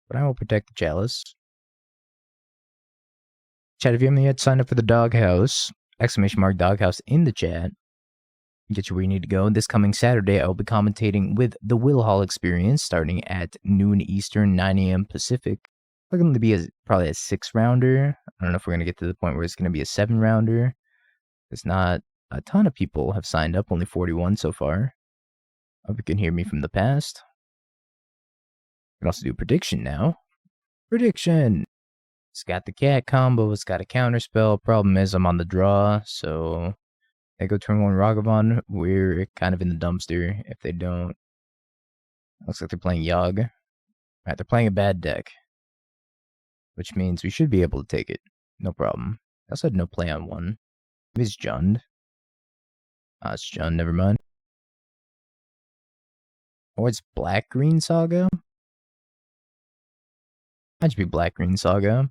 But I will protect the Chalice. Chat, if you haven't yet signed up for the Doghouse, !Doghouse in the chat. Get you where you need to go. This coming Saturday, I will be commentating with the Will Hall Experience starting at noon Eastern, 9 a.m. Pacific. It's going to be probably a 6-rounder. I don't know if we're going to get to the point where it's going to be a 7-rounder. There's not a ton of people have signed up, only 41 so far. Hope you can hear me from the past. I can also do a prediction now. Prediction! It's got the cat combo, it's got a counterspell. Problem is I'm on the draw, so they go turn 1 Ragavan, we're kind of in the dumpster if they don't. Looks like they're playing Yogg. Right, they're playing a bad deck, which means we should be able to take it. No problem. I also had no play on 1. Maybe it's Jund. It's Jund, never mind. Or it's Black-Green Saga? Might just be Black-Green Saga.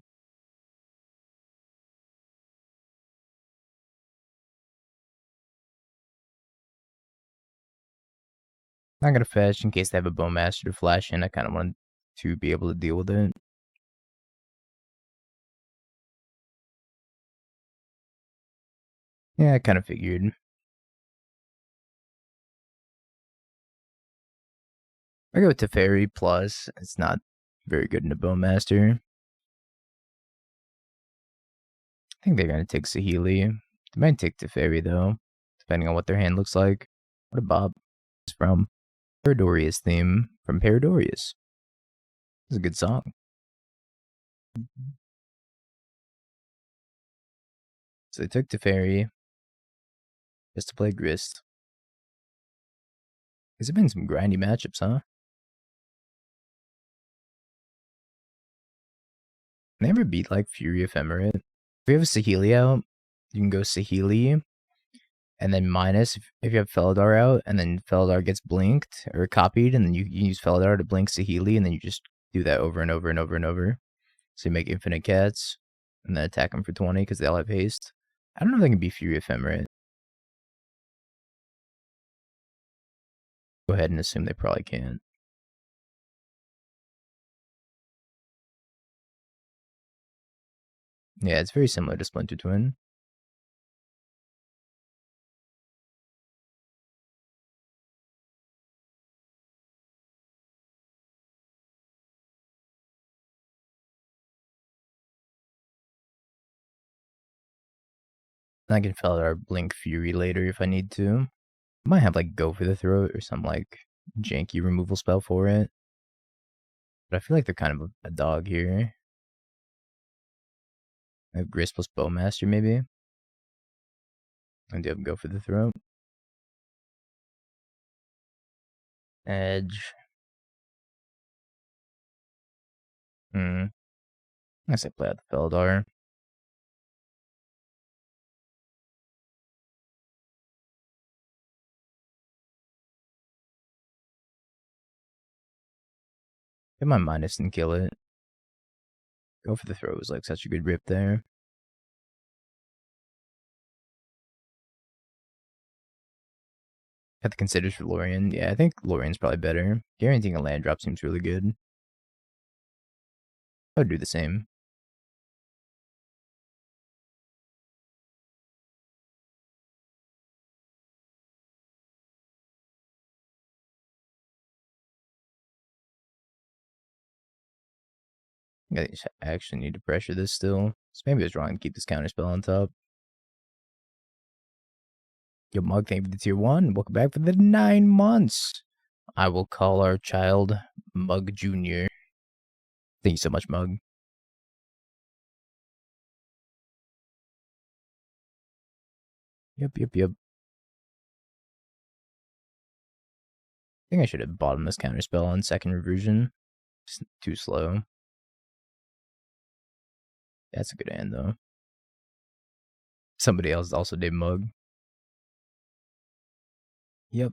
Not gonna fetch in case they have a Bowmaster to flash in. I kind of want to be able to deal with it. Yeah, I kind of figured. I go with Teferi plus. It's not very good in a Bowmaster. I think they're gonna take Saheeli. They might take Teferi though, depending on what their hand looks like. What a bob is from Paradorius theme from Paradorius. It's a good song. So they took Teferi just to play Grist. There's been some grindy matchups, huh? They ever beat like Fury Ephemerate? If you have a Saheeli out, you can go Saheeli, and then minus if you have Felidar out, and then Felidar gets blinked or copied, and then you use Felidar to blink Saheeli, and then you just do that over and over and over and over. So you make infinite cats, and then attack them for 20 because they all have haste. I don't know if they can be Fury Ephemerate. Go ahead and assume they probably can't. Yeah, it's very similar to Splinter Twin. I can Felidar blink Fury later if I need to. I might have like Go for the Throat or some like janky removal spell for it. But I feel like they're kind of a dog here. I have Grist plus Bowmaster maybe. I do have Go for the Throat. Edge. I guess I play out the Felidar. Get my minus and kill it. Go for the throw was like such a good rip there. Have to consider for Lrien. Yeah, I think Lrien's probably better. Guaranteeing a land drop seems really good. I would do the same. I actually need to pressure this still. So maybe I was wrong to keep this counterspell on top. Yo, Mug, thank you for the tier 1. Welcome back for the 9 months. I will call our child Mug Jr. Thank you so much, Mug. Yep. I think I should have bottomed this counterspell on second reversion. It's too slow. That's a good hand, though. Somebody else also did Mug. Yep.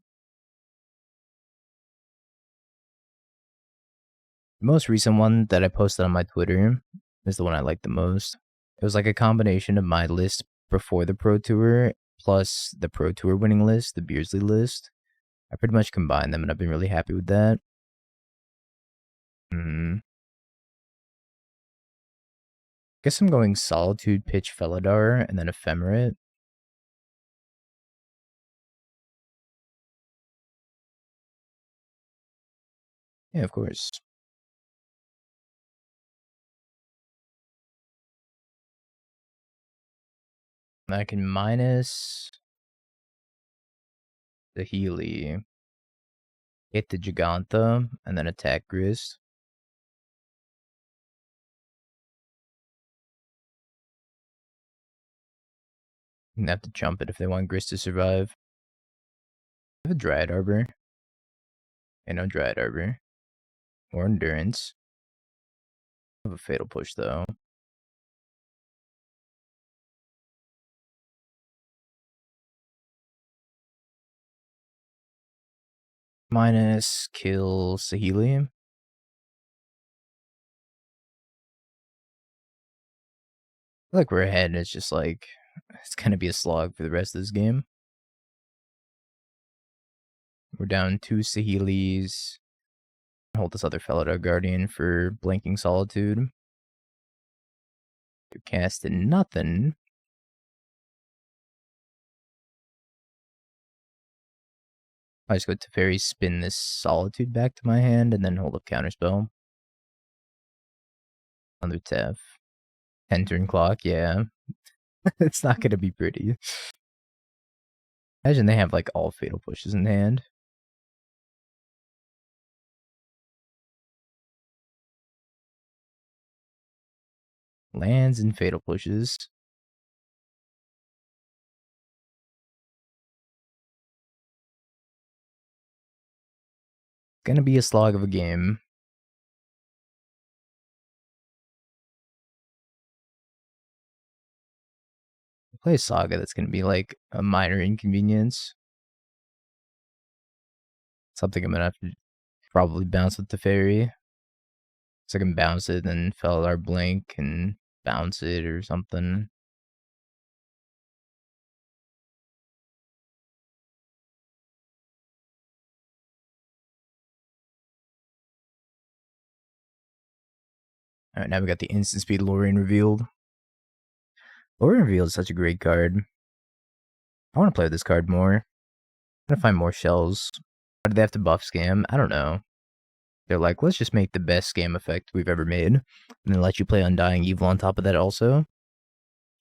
The most recent one that I posted on my Twitter is the one I like the most. It was like a combination of my list before the Pro Tour plus the Pro Tour winning list, the Beardsley list. I pretty much combined them and I've been really happy with that. Guess I'm going Solitude, pitch Felidar, and then Ephemerate. Yeah, of course. I can minus the Saheeli, hit the Giganta, and then attack Grist. And have to jump it if they want Grist to survive. I have a Dryad Arbor. And no Dryad Arbor. Or Endurance. I have a Fatal Push, though. Minus, kill Saheeli. I feel like we're ahead, and it's just like, it's gonna be a slog for the rest of this game. We're down 2 Saheelis. Hold this other Felidar Guardian for blinking Solitude. You're casting nothing. I just go Teferi, spin this Solitude back to my hand, and then hold up Counterspell. Another Tef. 10 turn clock, yeah. It's not gonna be pretty. Imagine they have like all Fatal Pushes in hand. Lands and Fatal Pushes. Gonna be a slog of a game. Play a Saga that's gonna be like a minor inconvenience. Something I'm gonna have to probably bounce with Teferi. So I can bounce it and Felidar blink and bounce it or something. Alright, now we got the instant speed Lrien Revealed. Lrien Revealed is such a great card. I want to play with this card more. I'm gonna find more shells. Why do they have to buff Scam? I don't know. They're like, let's just make the best Scam effect we've ever made. And then let you play Undying Evil on top of that also.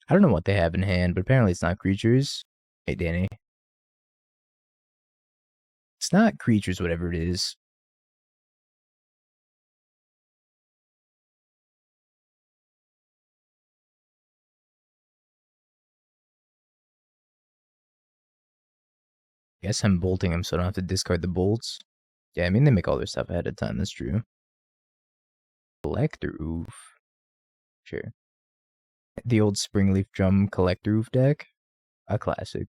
I don't know what they have in hand, but apparently it's not creatures. Hey, Danny. It's not creatures, whatever it is. Guess I'm bolting them so I don't have to discard the bolts. Yeah, I mean, they make all their stuff ahead of time, that's true. Collector Oof. Sure. The old Springleaf Drum Collector Oof deck. A classic.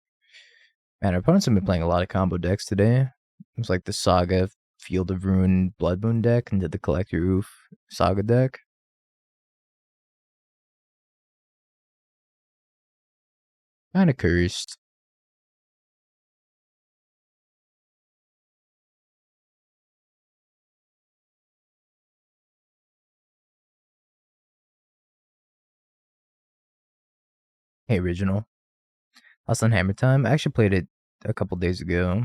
Man, our opponents have been playing a lot of combo decks today. It's like the Saga Field of Ruin Blood Moon deck into the Collector Oof Saga deck. Kinda cursed. Hey, Original. Lost on Hammer Time. I actually played it a couple days ago.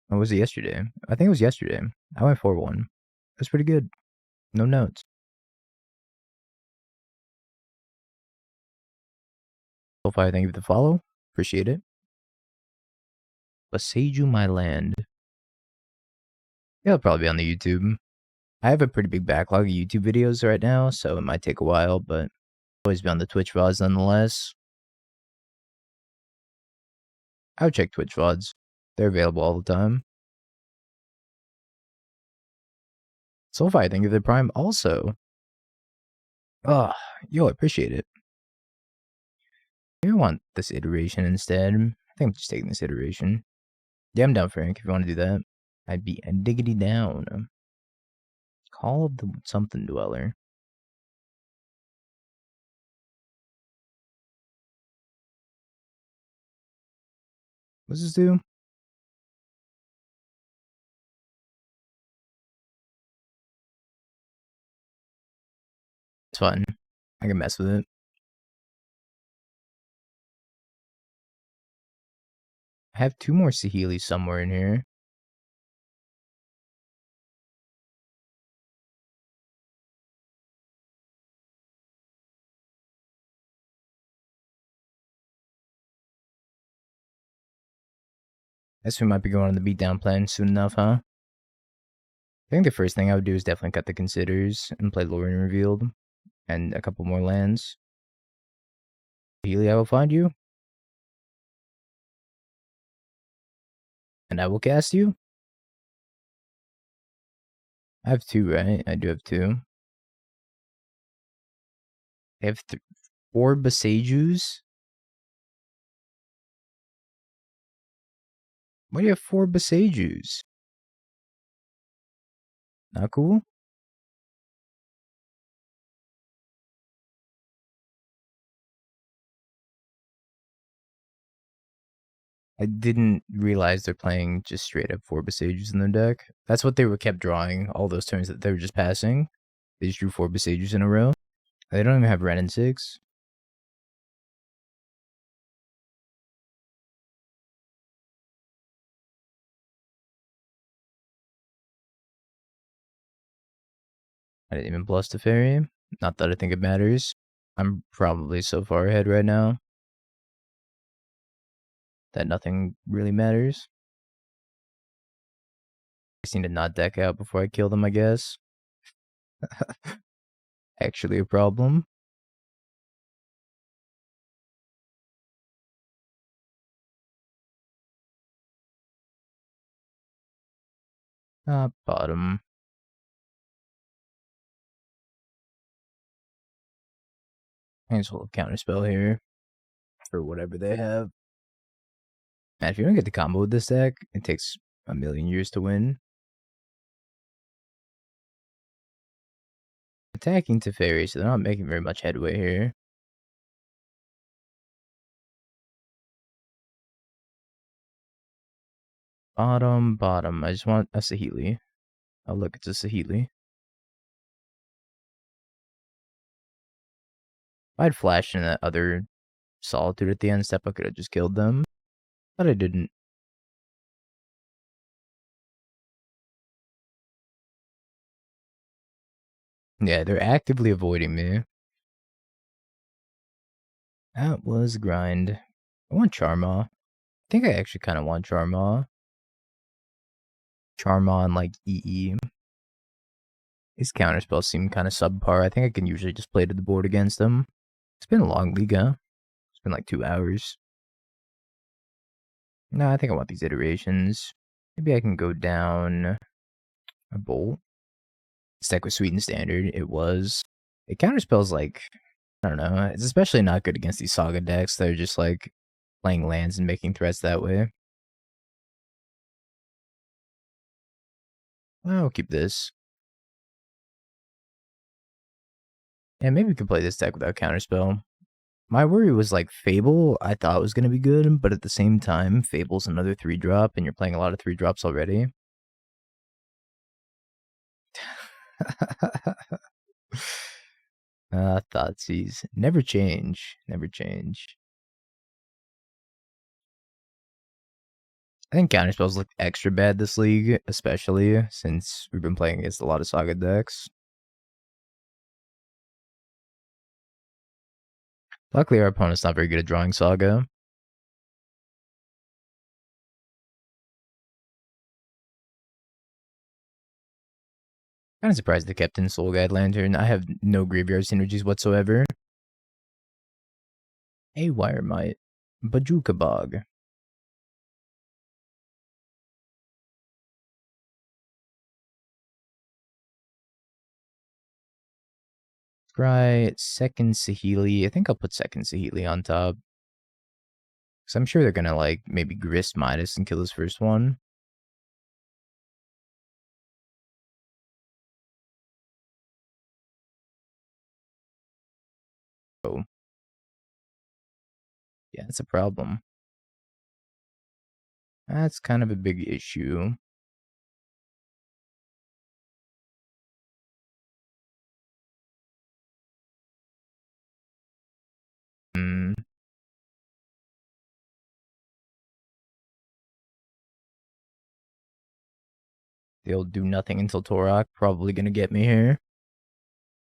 Or was it yesterday? I think it was yesterday. I went 4-1. It was pretty good. No notes. Soulfire, thank you for the follow. Appreciate it. Beseiju My Land. Yeah, it'll probably be on the YouTube. I have a pretty big backlog of YouTube videos right now, so it might take a while, but always be on the Twitch VODs nonetheless. I would check Twitch VODs. They're available all the time. Soulfire, thank you for the Prime also. Oh, yo, I appreciate it. Maybe I want this iteration instead. I think I'm just taking this iteration. Yeah, I'm down, Frank, if you want to do that. I'd be a diggity down. Call of the something dweller. What's this do? It's fun. I can mess with it. I have 2 more Saheeli somewhere in here. Guess we might be going on the beatdown plan soon enough, huh? I think the first thing I would do is definitely cut the Considers and play Lrien Revealed and a couple more lands. Saheeli, I will find you. And I will cast you. I have 2, right? I do have 2. I have 4 Besejus. Why do you have 4 Besejus? Not cool? I didn't realize they're playing just straight up 4 Besejus in their deck. That's what they were kept drawing all those turns that they were just passing. They just drew 4 Besejus in a row. They don't even have Ren and 6. I didn't even plus Teferi. Not that I think it matters. I'm probably so far ahead right now that nothing really matters. I just need to not deck out before I kill them, I guess. Actually a problem. Bottom. I just hold Counterspell here for whatever they have. Man, if you don't get the combo with this deck, it takes a million years to win. Attacking Teferi, so they're not making very much headway here. Bottom. I just want a Saheeli. Oh, look, it's a Saheeli. If I'd flashed in that other Solitude at the end step, I could have just killed them. But I didn't. Yeah, they're actively avoiding me. That was grind. I want Charmaw. I think I actually kind of want Charmaw. Charmaw and like EE. His counterspells seem kind of subpar. I think I can usually just play to the board against them. It's been a long league, huh? It's been like 2 hours. No, I think I want these iterations. Maybe I can go down a Bolt. This deck was sweet and standard. It was. It counterspells like, I don't know. It's especially not good against these Saga decks that are just like playing lands and making threats that way. I'll keep this. And maybe we could play this deck without Counterspell. My worry was like Fable, I thought was going to be good, but at the same time, Fable's another 3-drop, and you're playing a lot of 3-drops already. Thoughtseize. Never change. Never change. I think Counterspells look extra bad this league, especially since we've been playing against a lot of Saga decks. Luckily, our opponent's not very good at drawing Saga. Kind of surprised they kept in Soul Guide Lantern. I have no graveyard synergies whatsoever. A Wire Might. Bajuka Bog. Try second Saheeli. I think I'll put second Saheeli on top. Because I'm sure they're going to, like, maybe Grist Midas and kill his first one. Oh. Yeah, it's a problem. That's kind of a big issue. They'll do nothing until Torok. Probably going to get me here.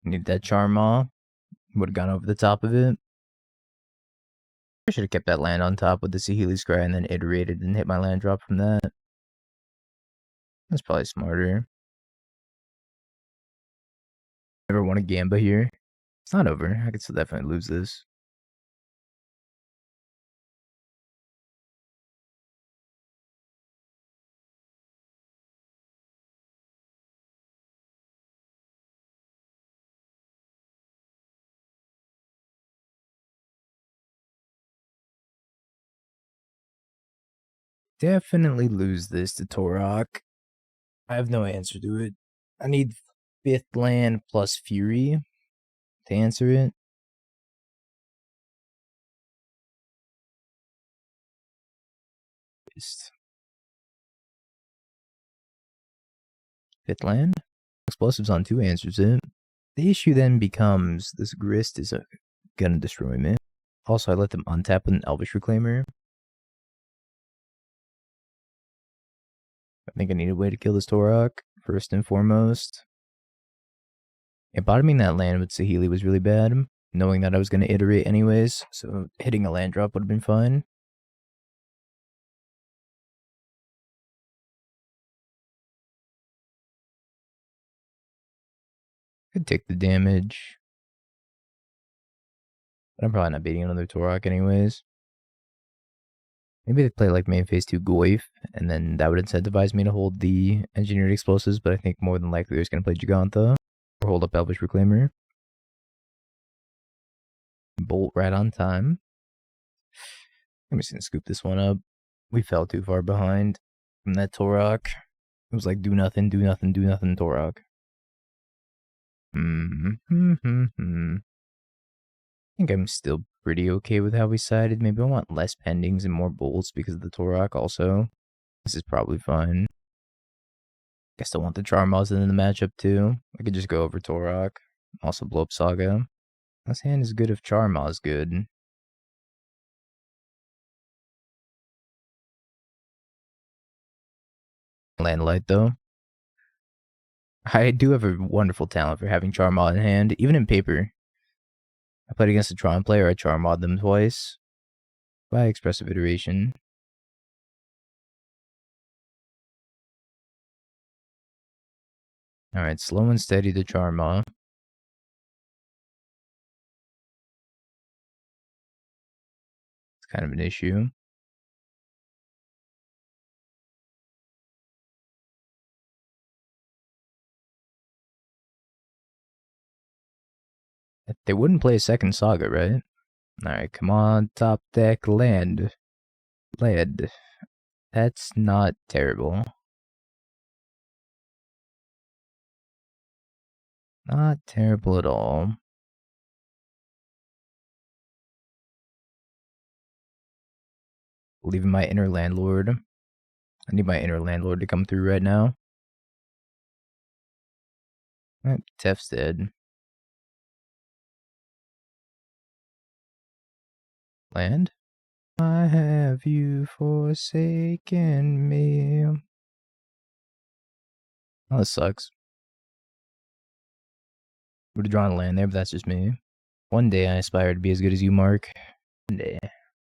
Need that Charmaw. Would have gone over the top of it. I should have kept that land on top with the Saheeli Scry and then iterated and hit my land drop from that. That's probably smarter. Never want a Gamba here. It's not over. I could still definitely lose this. Definitely lose this to Torok. I have no answer to it. I need 5th land plus Fury to answer it. Just 5th land? Explosives on 2 answers it. The issue then becomes this Grist is gonna destroy me. Also, I let them untap with an Elvish Reclaimer. I think I need a way to kill this Torok, first and foremost. And bottoming that land with Saheeli was really bad, knowing that I was going to iterate anyways, so hitting a land drop would have been fine. Could take the damage. But I'm probably not beating another Torok anyways. Maybe they play like main phase 2 Goyf, and then that would incentivize me to hold the engineered explosives, but I think more than likely they're just going to play Gigantha or hold up Elvish Reclaimer. Bolt right on time. I'm just going to scoop this one up. We fell too far behind from that Torok. It was like do nothing, do nothing, do nothing, Torok. I think I'm still pretty okay with how we sided. Maybe I want less pendings and more bolts because of the Torok also. This is probably fine. Guess I want the Charmaws in the matchup too. I could just go over Torok. Also blow up Saga. This hand is good if Charmaw's good. Land light though. I do have a wonderful talent for having Charmaw in hand, even in paper. I played against a Tron player, I Charmawed them twice. By Expressive Iteration. Alright, slow and steady to Charmaw. It's kind of an issue. They wouldn't play a second Saga, right? Alright, come on, top deck, land. Lead. That's not terrible. Not terrible at all. Leaving my inner landlord. I need my inner landlord to come through right now. Tef's dead. Land? Why have you forsaken me? Oh, this sucks. Would have drawn a land there, but that's just me. One day I aspire to be as good as you, Mark. One day.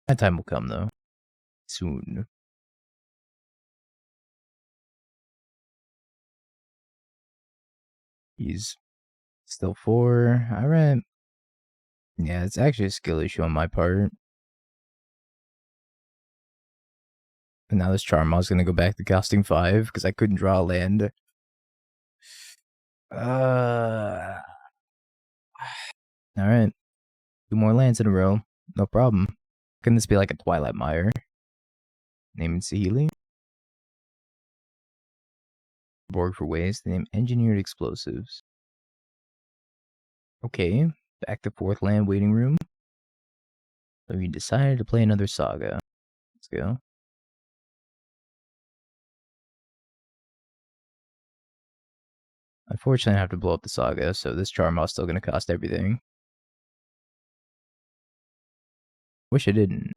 That time will come, though. Soon. He's still 4. Alright. Yeah, it's actually a skill issue on my part. And now this Charmaw's gonna go back to costing 5 because I couldn't draw a land. Alright. 2 more lands in a row. No problem. Can this be like a Twilight Mire? Naming Saheeli. Board for ways to name Engineered Explosives. Okay, back to 4th land waiting room. So we decided to play another Saga. Let's go. Unfortunately, I have to blow up the Saga, so this Charmaw's still going to cost everything. Wish I didn't.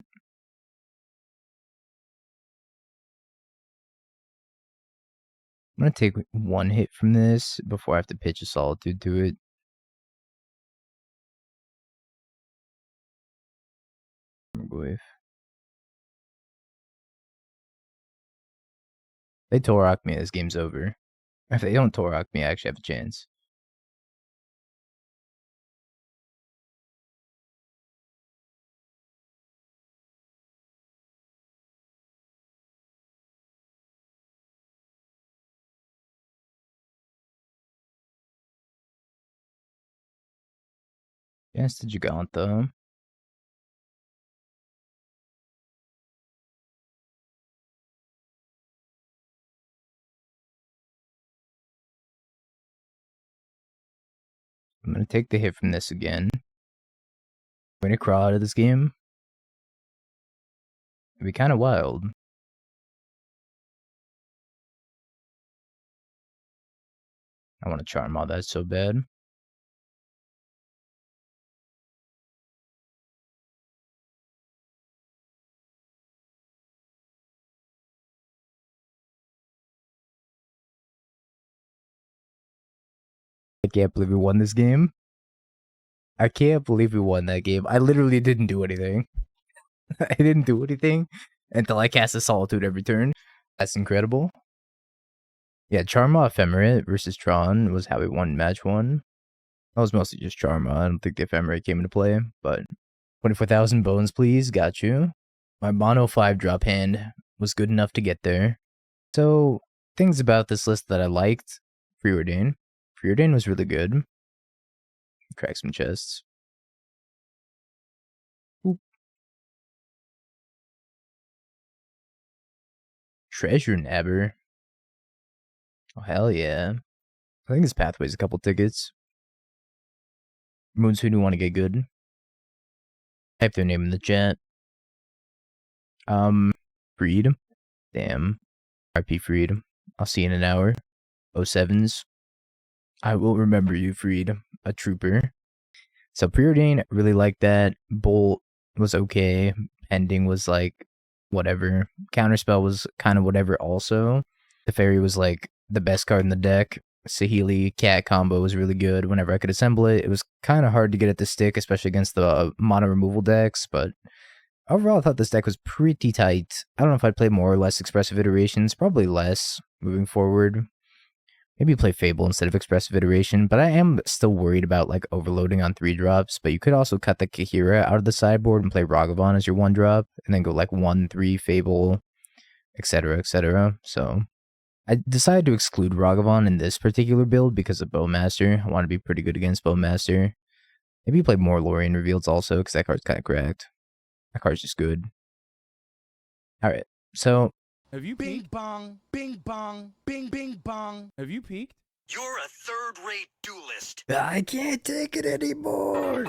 I'm going to take 1 hit from this before I have to pitch a Solitude to it. If they Torok me, this game's over. If they don't Torok me, I actually have a chance. Chance to Giganta. I'm going to take the hit from this again. I'm going to crawl out of this game. It'd be kind of wild. I want to Charmaw that so bad. I can't believe we won this game. I can't believe we won that game. I literally didn't do anything. I didn't do anything until I cast a Solitude every turn. That's incredible. Yeah, Charmaw Ephemerate versus Tron was how we won match 1. That was mostly just Charmaw. I don't think the Ephemerate came into play, but 24,000 bones, please. Got you. My mono 5-drop hand was good enough to get there. So, things about this list that I liked. Preordain. Preordain was really good. Crack some chests. Oop. Treasure Nabber. Oh, hell yeah. I think this pathway's a couple tickets. Moons who do want to get good. Type their name in the chat. Freed. Damn. RP Freed. I'll see you in an hour. 07s. I will remember you, Freed. A trooper. So Preordain, really liked that. Bolt was okay. Ending was like whatever. Counterspell was kind of whatever also. Teferi was like the best card in the deck. Saheeli Cat combo was really good whenever I could assemble it. It was kind of hard to get it to stick, especially against the mono removal decks, but overall I thought this deck was pretty tight. I don't know if I'd play more or less Expressive Iterations, probably less moving forward. Maybe play Fable instead of Expressive Iteration, but I am still worried about like overloading on 3-drops, but you could also cut the Kaheera out of the sideboard and play Ragavan as your 1-drop, and then go like 1-3 Fable, etc., etc. So I decided to exclude Ragavan in this particular build because of Bowmaster. I want to be pretty good against Bowmaster. Maybe play more Lrien Revealed also, because that card's kind of cracked. That card's just good. Alright, so...
Have you peaked? Bing bong, bing bong, bing bing bong. Have you peaked? You're a third-rate duelist.
I can't take it anymore.